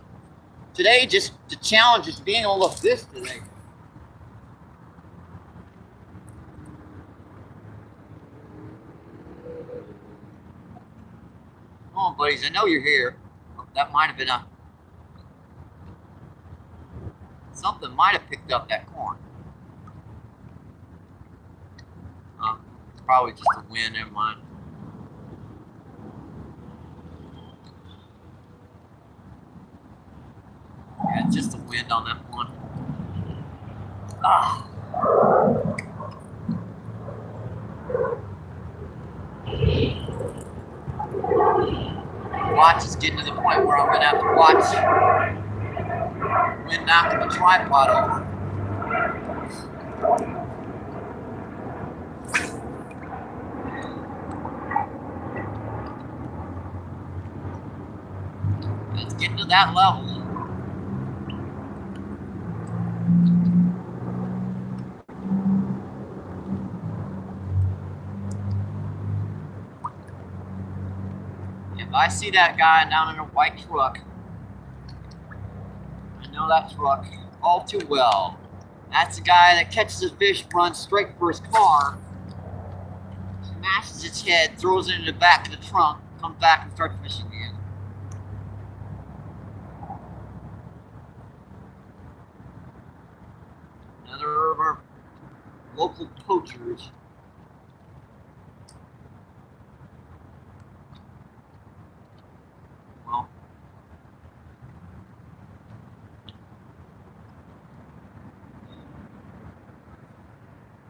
Today, just the challenge is being able to fish today. Come on, buddies, I know you're here. That might have been something might have picked up that corn. Probably just the wind, never mind. Yeah, it's just the wind on that one. Ah. Watch is getting to the point where I'm going to have to watch wind knocking the tripod over. It's getting to that level. If I see that guy down in a white truck, I know that truck all too well. That's the guy that catches a fish, runs straight for his car, smashes its head, throws it in the back of the trunk, comes back and starts fishing again. Another of our local poachers. Well,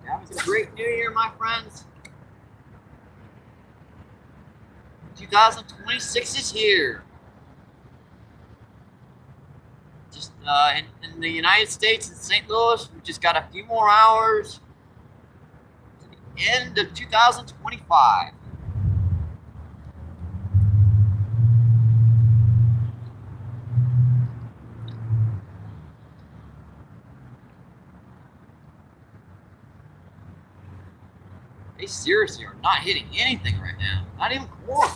that was a great new year, my friends. 2026 is here. Just in the United States, in St. Louis, we just got a few more hours to the end of 2025. They seriously are not hitting anything right now. Not even corn.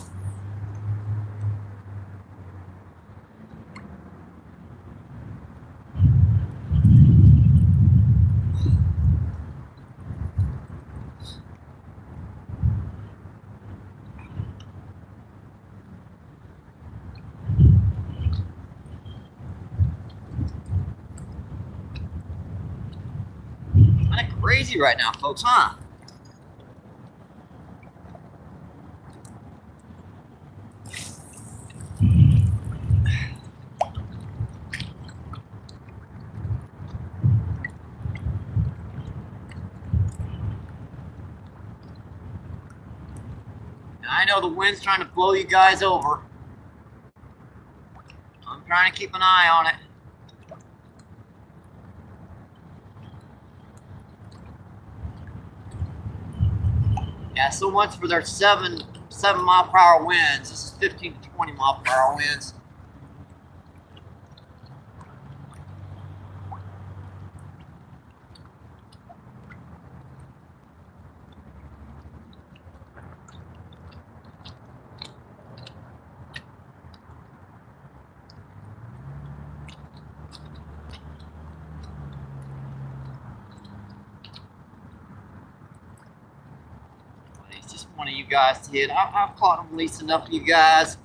Kind of crazy right now, folks, huh? I know the wind's trying to blow you guys over. I'm trying to keep an eye on it. Yeah, so much for their 7 mile per hour winds. This is 15 to 20 mile per hour winds. Just one of you guys to hit. I've caught them at least enough of you guys.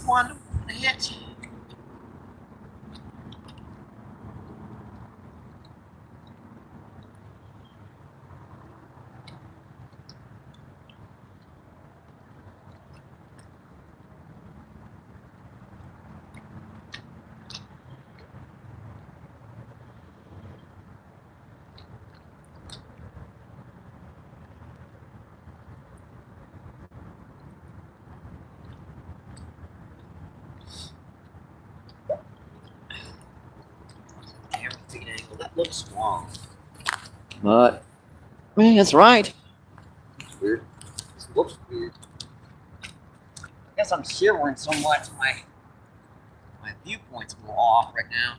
One hit. that looks strong. But, I mean, that's right. It's weird. This looks weird. I guess I'm shivering so much, my viewpoint's a little off right now.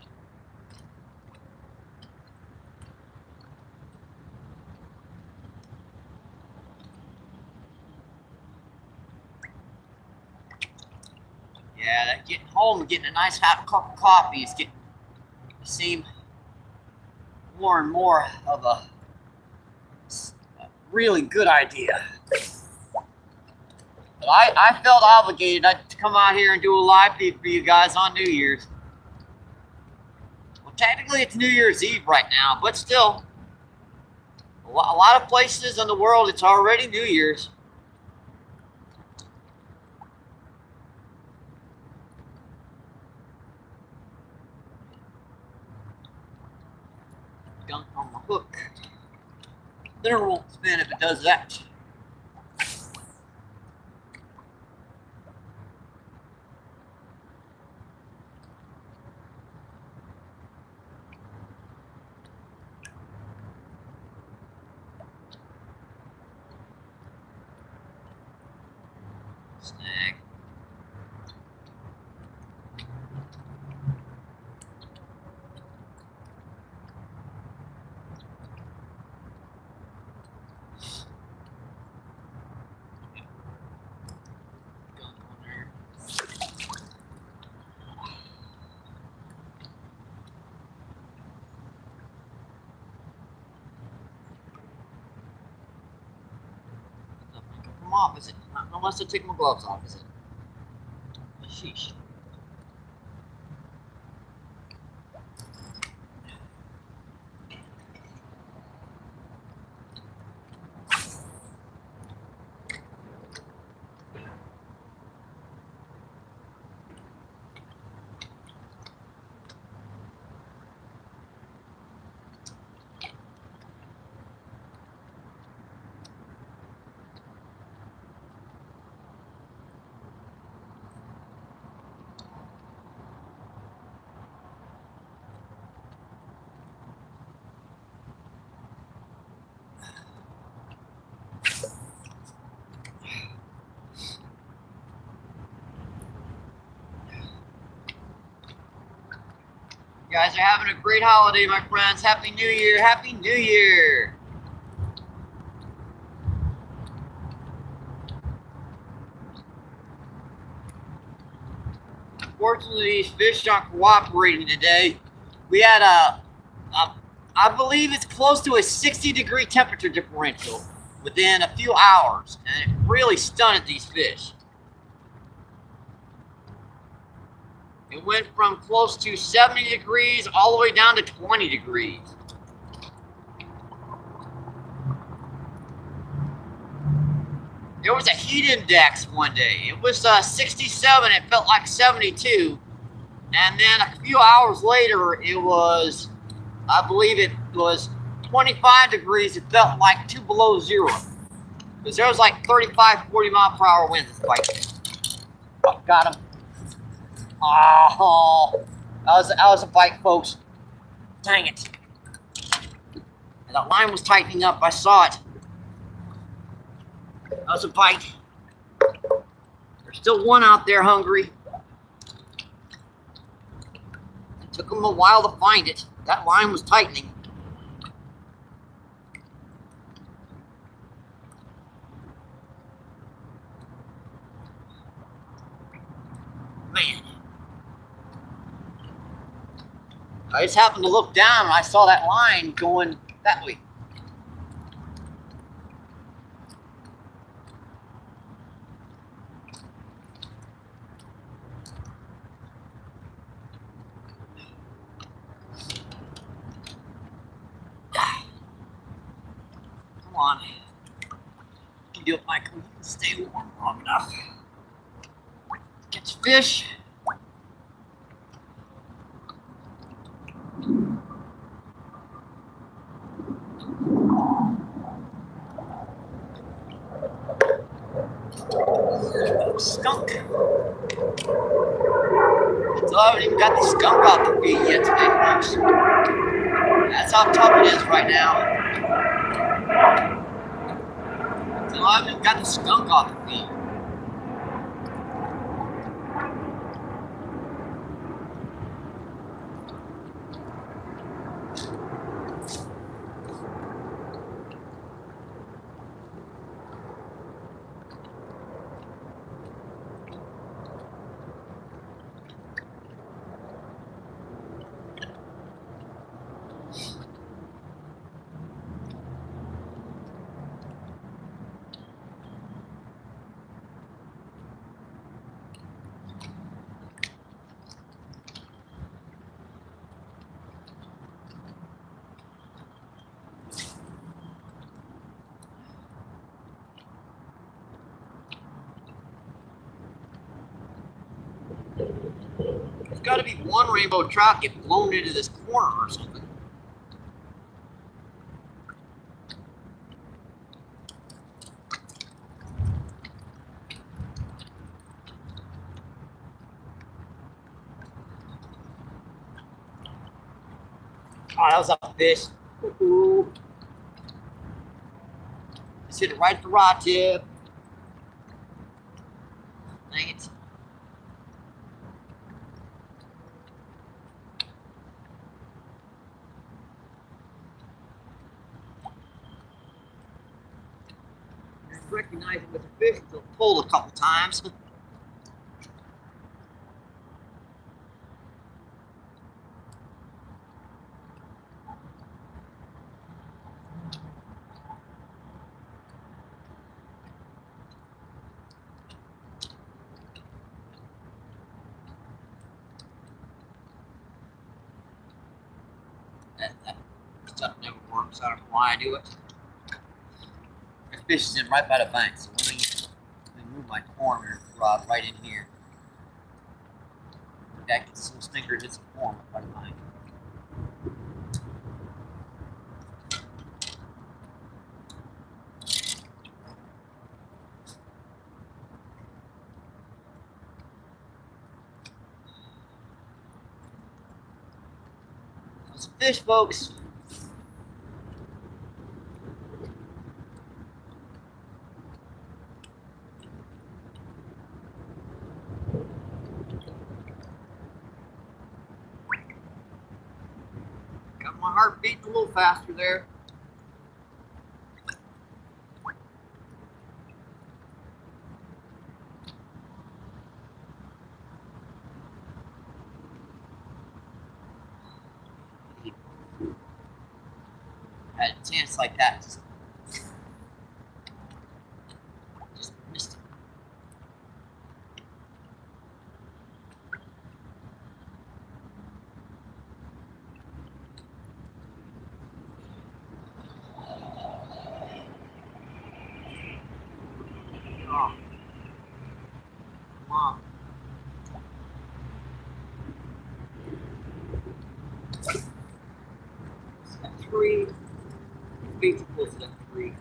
Yeah, that getting home and getting a nice hot cup of coffee is getting to seem more and more of a really good idea. But I felt obligated to come out here and do a live feed for you guys on New Year's. Well, technically it's New Year's Eve right now, but still, a lot of places in the world it's already New Year's. Dunk on my hook. There won't spin if it does that. Snag. Off, is it? Not unless I take my gloves off, is it? Sheesh. You guys are having a great holiday, my friends. Happy New Year. Happy New Year. Unfortunately, these fish aren't cooperating today. We had I believe it's close to a 60-degree temperature differential within a few hours, and it really stunned these fish. It went from close to 70 degrees all the way down to 20 degrees. There was a heat index one day. It was 67, it felt like 72. And then a few hours later, it was, I believe it was 25 degrees. It felt like 2 below zero. Because there was like 35, 40 mile per hour winds. Like, oh, got him. Oh, that was a bite, folks. Dang it. And that line was tightening up. I saw it. That was a bite. There's still one out there hungry. It took them a while to find it. That line was tightening. Man. I just happened to look down and I saw that line going that way. Come on. You can do it, Michael. You can stay warm long enough. Catch fish. Skunk. Still haven't even got the skunk off the feed yet today, folks. That's how tough it is right now. So I haven't got the skunk off the feet. There's got to be one rainbow trout get blown into this corner or something. Oh, that was a fish. Ooh. Just hit it right at the rod tip. Dang it. Recognize it with the fish until pulled a couple times. That stuff never works. I don't know why I do it. This fish is in right by the bank, so let me move my corner rod right in here. That gets some stinker hits the corner by the bank. Those fish, folks. Got my heart beating a little faster there. Had a chance like that, just missed it. Oh, come on. It's got 3. Basically, it's got 3.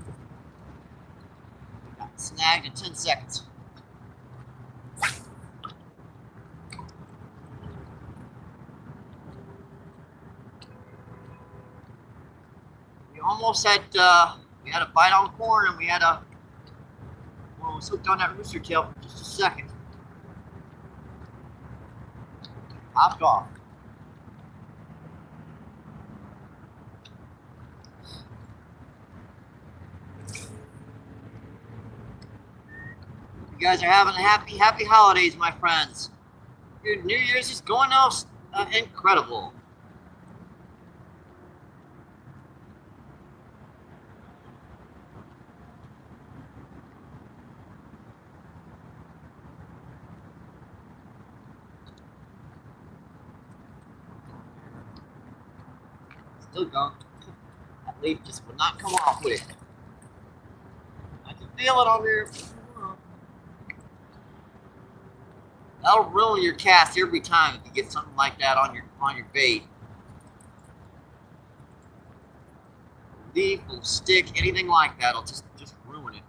Got snagged in 10 seconds. We almost had, we had a bite on corn and we had a, well, we was hooked on that rooster tail for just a second. Popped off. You guys are having a happy holidays, my friends. Your New Year's is going off incredible. Still going. That leaf just would not come off with it. I can feel it on there. That'll ruin your cast every time if you get something like that on your bait. Leaf will stick, anything like that, will just ruin it.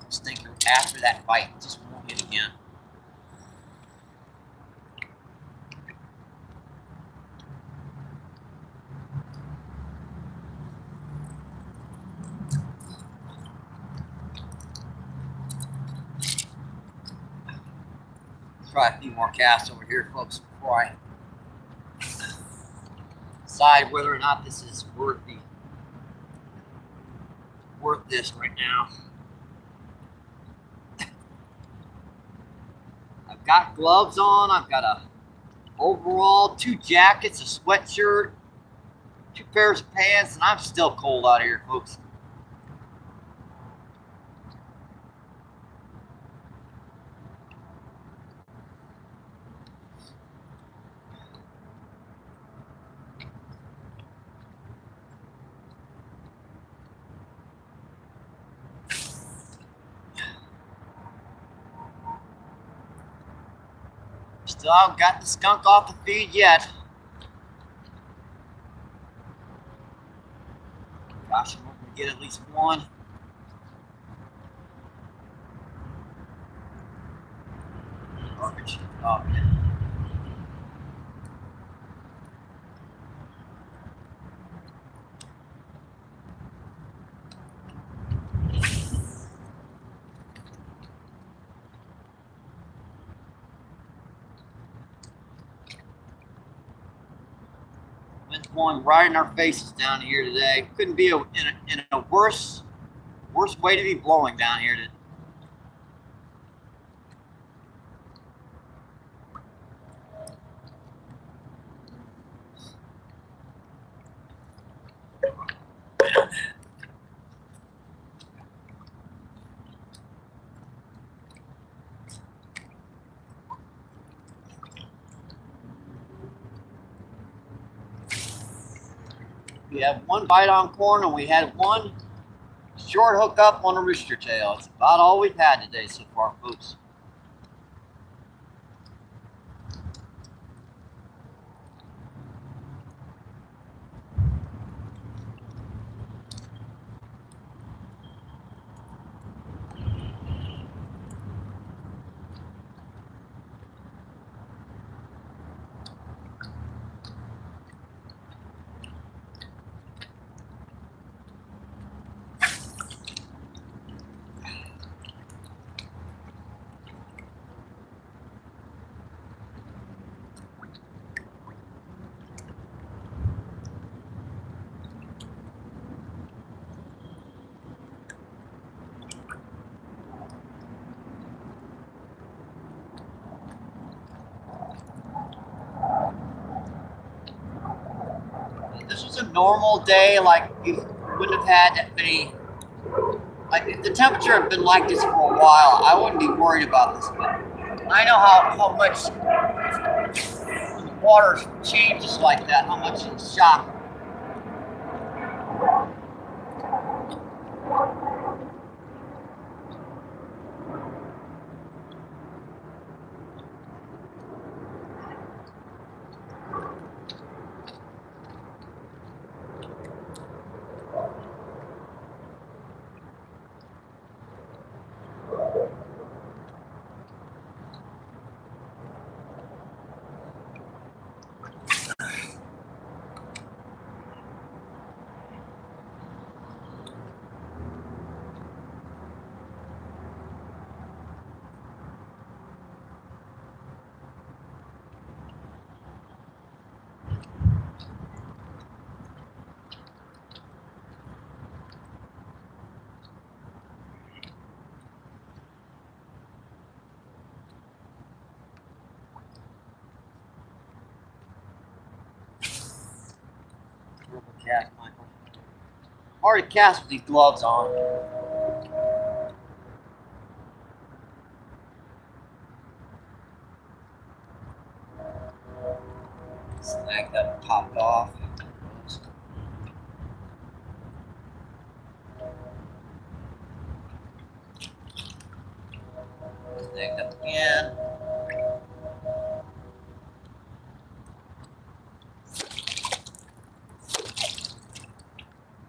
stinker after that bite. It just won't hit again. Try a few more casts over here, folks, before I decide whether or not this is worth this right now. I've got gloves on. I've got a overall, 2 jackets, a sweatshirt, 2 pairs of pants, and I'm still cold out here, folks. Still haven't got the skunk off the feed yet. Gosh, I'm hoping to get at least one. Garbage. Oh, yeah. Wind's blowing right in our faces down here today. Couldn't be in a worse way to be blowing down here today. We have 1 bite on corn, and we had 1 short hook up on a rooster tail. It's about all we've had today so far, folks. This was a normal day, like you wouldn't have had that many. Like if the temperature had been like this for a while, I wouldn't be worried about this. But I know how much when the water changes like that, how much it's shocking. Cast, Michael. Already cast with these gloves on. Snag that popped off. Snag that again.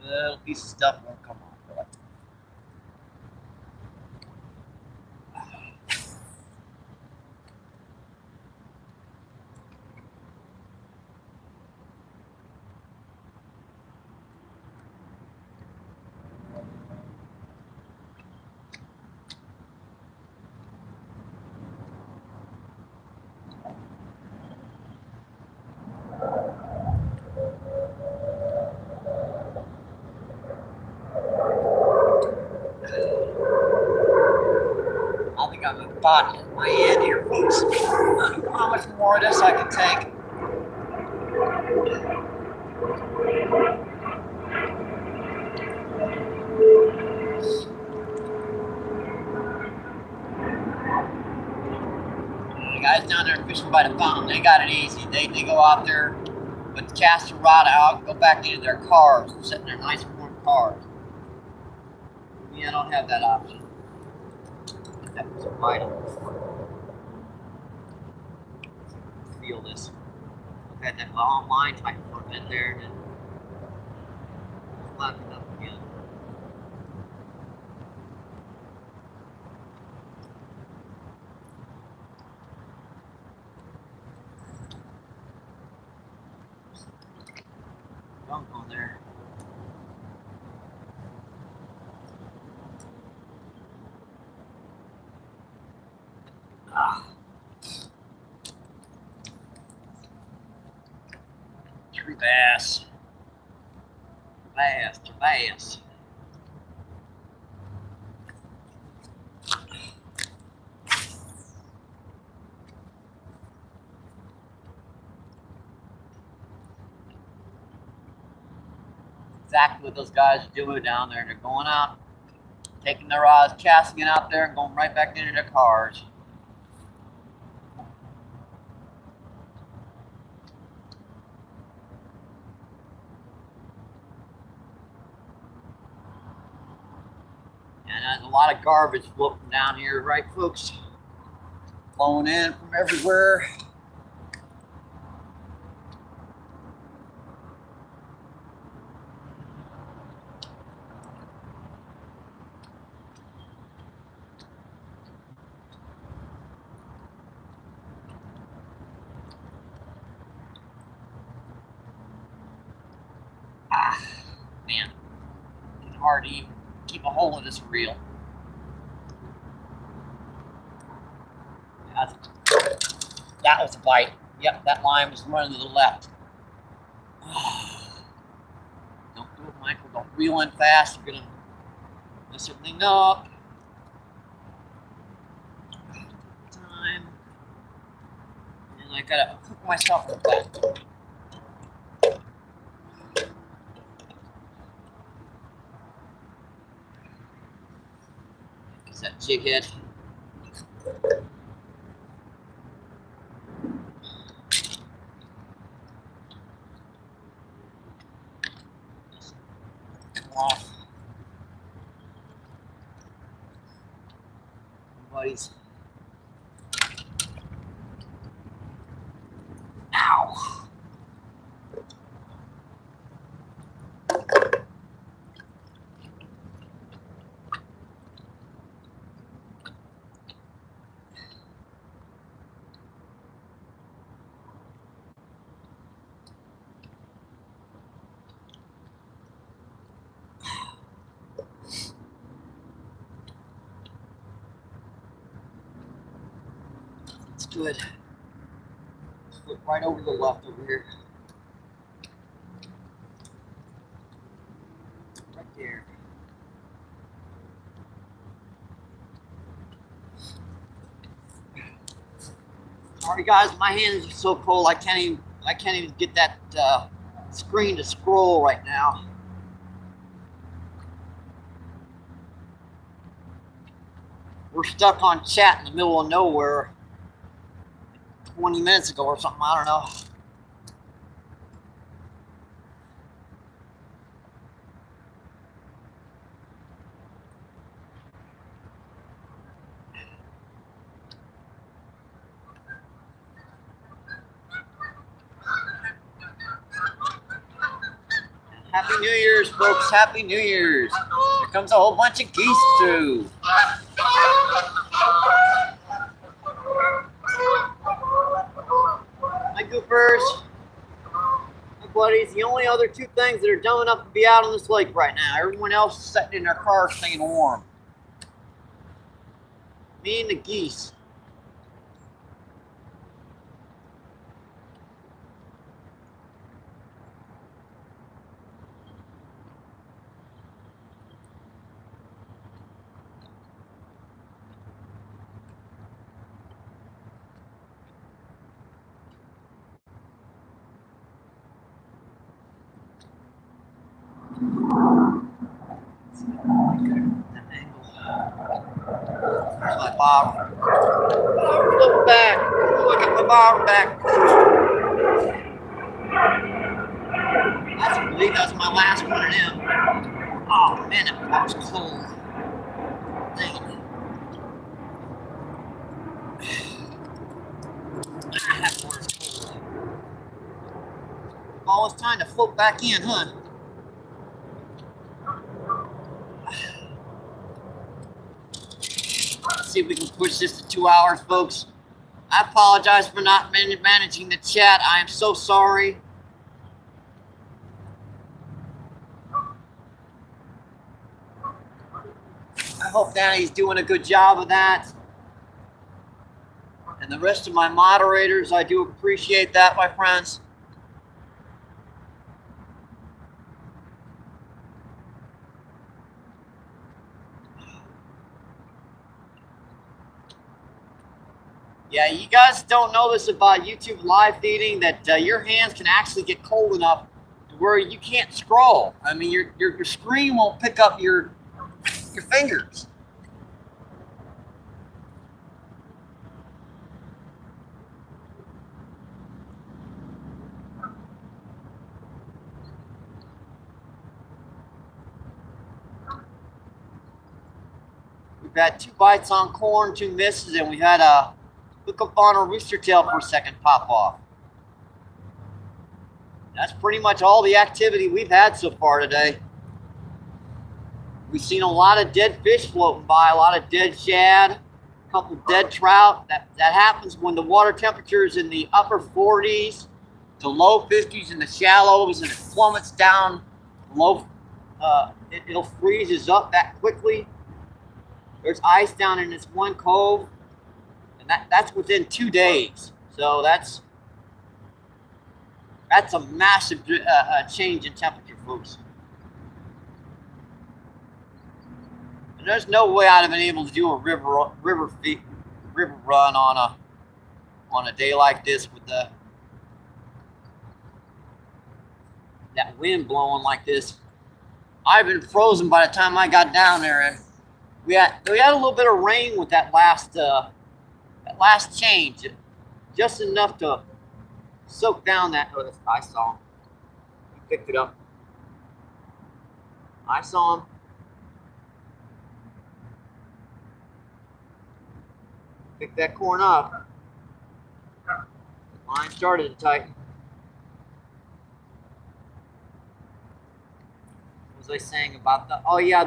Little piece of stuff won't come off. But got my body at my end here, folks. How much more of this I can take? The guys down there fishing by the fountain, they got it easy. They go out there, but cast the rod out, go back into their cars, and sit in their nice warm cars. Me, I don't have that option. That was a bite. Feel this. I've had that long line tight for a bit there, and then flatten up again. Dunk on there. True bass. Bass. Exactly what those guys are doing down there. They're going out, taking their rods, casting it out there, and going right back into their cars. And there's a lot of garbage floating down here, right, folks? Flowing in from everywhere. Man, it's hard to even keep a hold of this reel. That was a bite. Yep, that line was running to the left. Don't do it, Michael. Don't reel in fast. You're gonna mess everything up. Time. And I gotta hook myself in the back. Is that jig head? Come off. Buddies. Ow. It's good. Flip right over to the left over here. Right there. Sorry guys, my hands are so cold I can't even get that screen to scroll right now. We're stuck on chat in the middle of nowhere 20 minutes ago or something, I don't know. Happy New Year's, folks. Happy New Year's. Here comes a whole bunch of geese through. My goofers. My buddies. The only other two things that are dumb enough to be out on this lake right now. Everyone else is sitting in their cars staying warm. Me and the geese. That angle. There's my bobber. Look back. Look at my bobber back. I believe that was my last one of them. Oh man, that was cold. Dang it. That water's cold. Oh, it's time to float back in, huh? Let's see if we can push this to 2 hours, folks. I apologize for not managing the chat. I am so sorry. I hope Danny's doing a good job of that. And the rest of my moderators, I do appreciate that, my friends. Yeah, you guys don't know this about YouTube live feeding, that your hands can actually get cold enough to where you can't scroll. I mean, your screen won't pick up your fingers. We've had 2 bites on corn, 2 misses, and we had a hook up on a rooster tail for a second pop off. That's pretty much all the activity we've had so far today. We've seen a lot of dead fish floating by, a lot of dead shad, a couple dead trout. That happens when the water temperature is in the upper 40s to low 50s in the shallows, and it plummets down low. It'll freezes up that quickly. There's ice down in this one cove, and that's within 2 days. So that's a massive change in temperature, folks. And there's no way I'd have been able to do a river run on a day like this with that wind blowing like this. I've been frozen by the time I got down there, and we had a little bit of rain with that last change, just enough to soak down that. Oh, I saw him. He picked it up. I saw him. Pick that corn up. The line started to tighten. What was I saying about the? Oh yeah,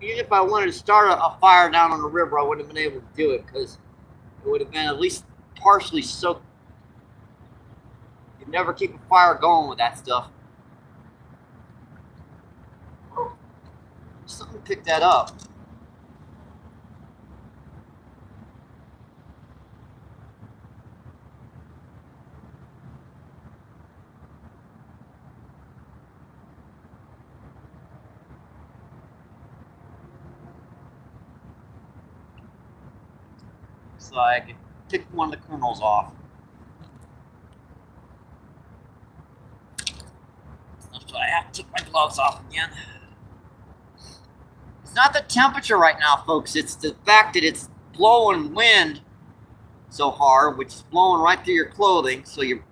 even if I wanted to start a fire down on the river, I wouldn't have been able to do it because it would have been at least partially soaked. You'd never keep a fire going with that stuff. Something picked that up. So I could pick one of the kernels off. That's why I have to take my gloves off again. It's not the temperature right now, folks. It's the fact that it's blowing wind so hard, which is blowing right through your clothing. So you're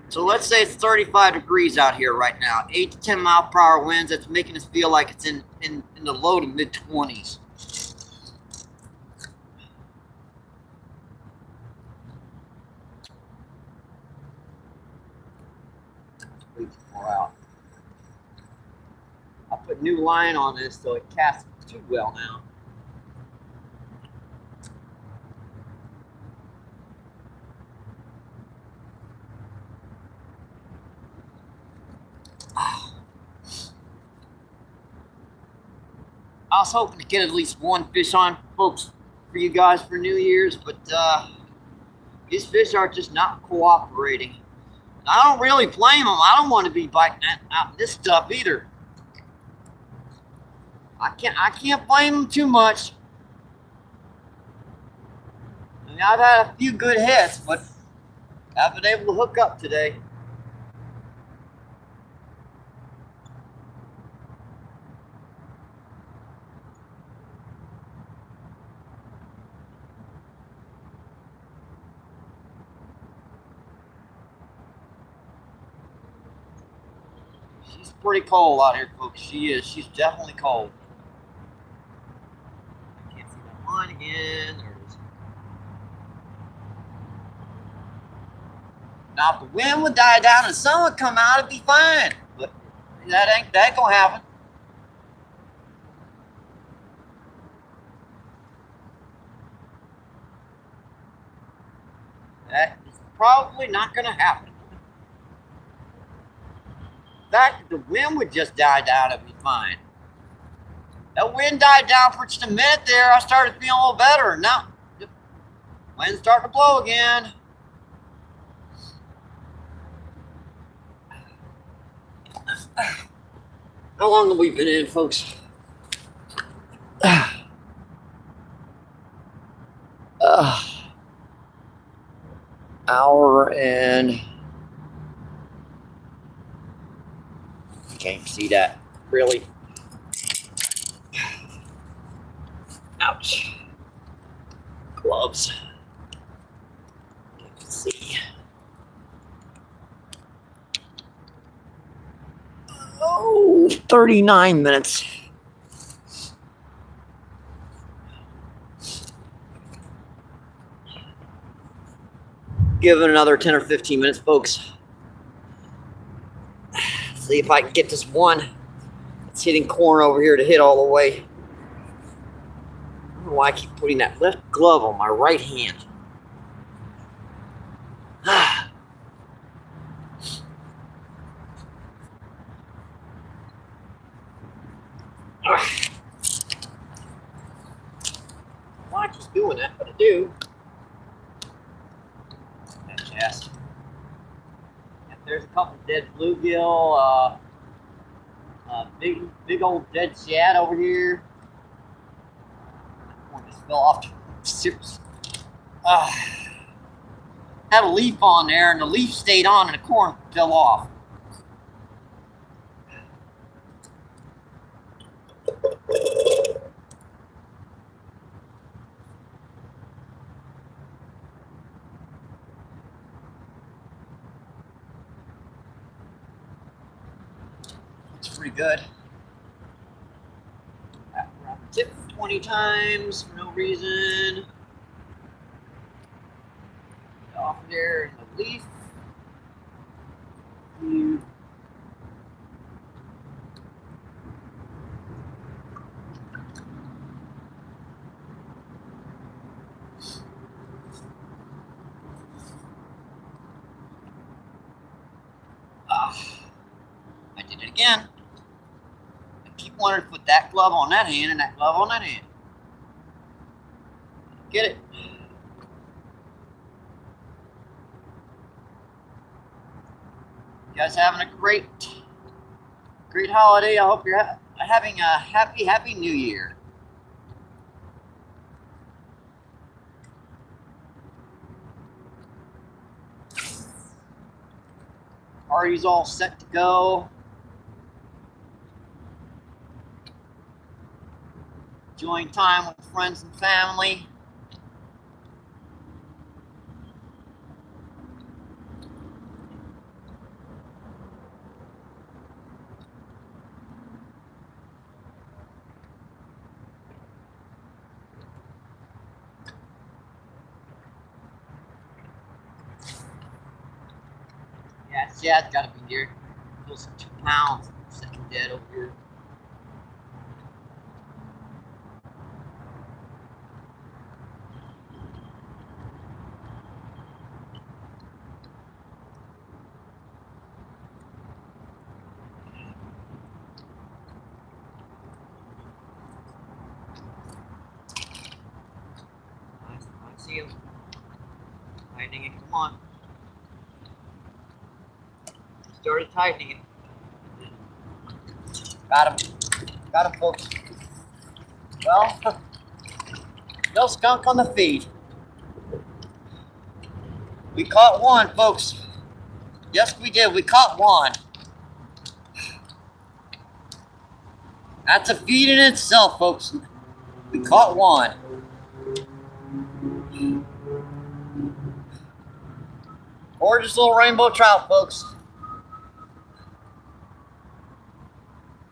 So let's say it's 35 degrees out here right now. 8 to 10 mile per hour winds. That's making us feel like it's in the low to mid 20s. Way too far out. I'll put new line on this so it casts too well now. I was hoping to get at least one fish on, folks, for you guys for New Year's, but these fish are just not cooperating. And I don't really blame them. I don't want to be biting out this stuff either. I can't blame them too much. I mean, I've had a few good hits, but Haven't been able to hook up today. She's pretty cold out here, folks. She is. She's definitely cold. I can't see that line again. There it is. Now, if the wind would die down and the sun would come out, it'd be fine. But that ain't gonna happen. That is probably not gonna happen. In fact, if the wind would just die down, it'd be fine. That wind died down for just a minute there. I started feeling a little better. Now, the wind's starting to blow again. How long have we been in, folks? Hour and... Can't see that. Really? Ouch. Gloves. Can't see. Oh, 39 minutes. Give it another 10 or 15 minutes, folks. See if I can get this one that's hitting corn over here to hit all the way. I don't know why I keep putting that left glove on my right hand. Why I keep doing that, but I do. Yes. There's a couple dead bluegill, big old dead shad over here. That one just fell off. Seriously. Had a leaf on there, and the leaf stayed on, and the corn fell off. Pretty good. Around the tip 20 times for no reason. Off there in the leaf. I did it again. Wanted to put that glove on that hand and that glove on that hand. Get it? You guys having a great holiday. I hope you're having a happy New Year. Party's all set to go. Enjoying time with friends and family. Yeah, Shad's got to be near close to 2 pounds. Sitting dead over here. See him tightening it. Come on. Started tightening it. Got him, folks. Well, no skunk on the feed. We caught one, folks. Yes, we did. We caught one. That's a feat in itself, folks. We caught one. Gorgeous little rainbow trout, folks.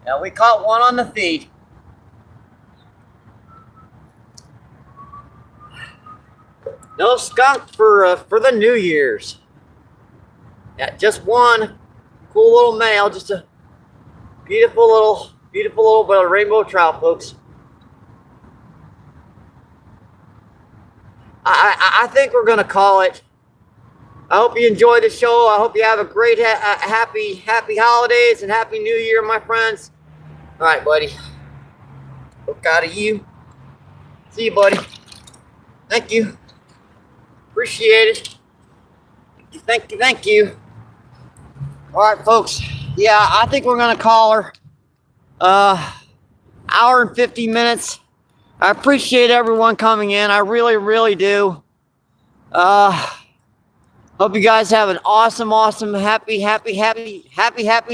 Yeah, we caught one on the feed. No skunk for the New Year's. Yeah, just one cool little male, just a beautiful little bit of rainbow trout, folks. I think we're gonna call it. I hope you enjoyed the show. I hope you have a great, happy holidays and happy New Year, my friends. All right, buddy. Look out of you. See you, buddy. Thank you. Appreciate it. Thank you. All right, folks. Yeah, I think we're gonna call her. Hour and 50 minutes. I appreciate everyone coming in. I really do. Hope you guys have an awesome, happy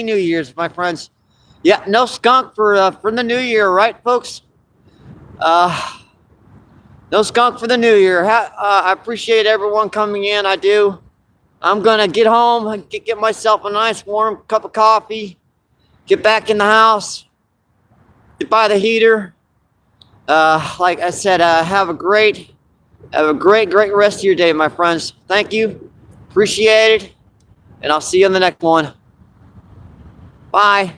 New Year's, my friends. Yeah, no skunk for the New Year, right, folks? No skunk for the New Year. I appreciate everyone coming in. I do. I'm gonna get home and get myself a nice warm cup of coffee. Get back in the house. Get by the heater. Like I said, have a great rest of your day, my friends. Thank you. Appreciate it. And I'll see you on the next one. Bye.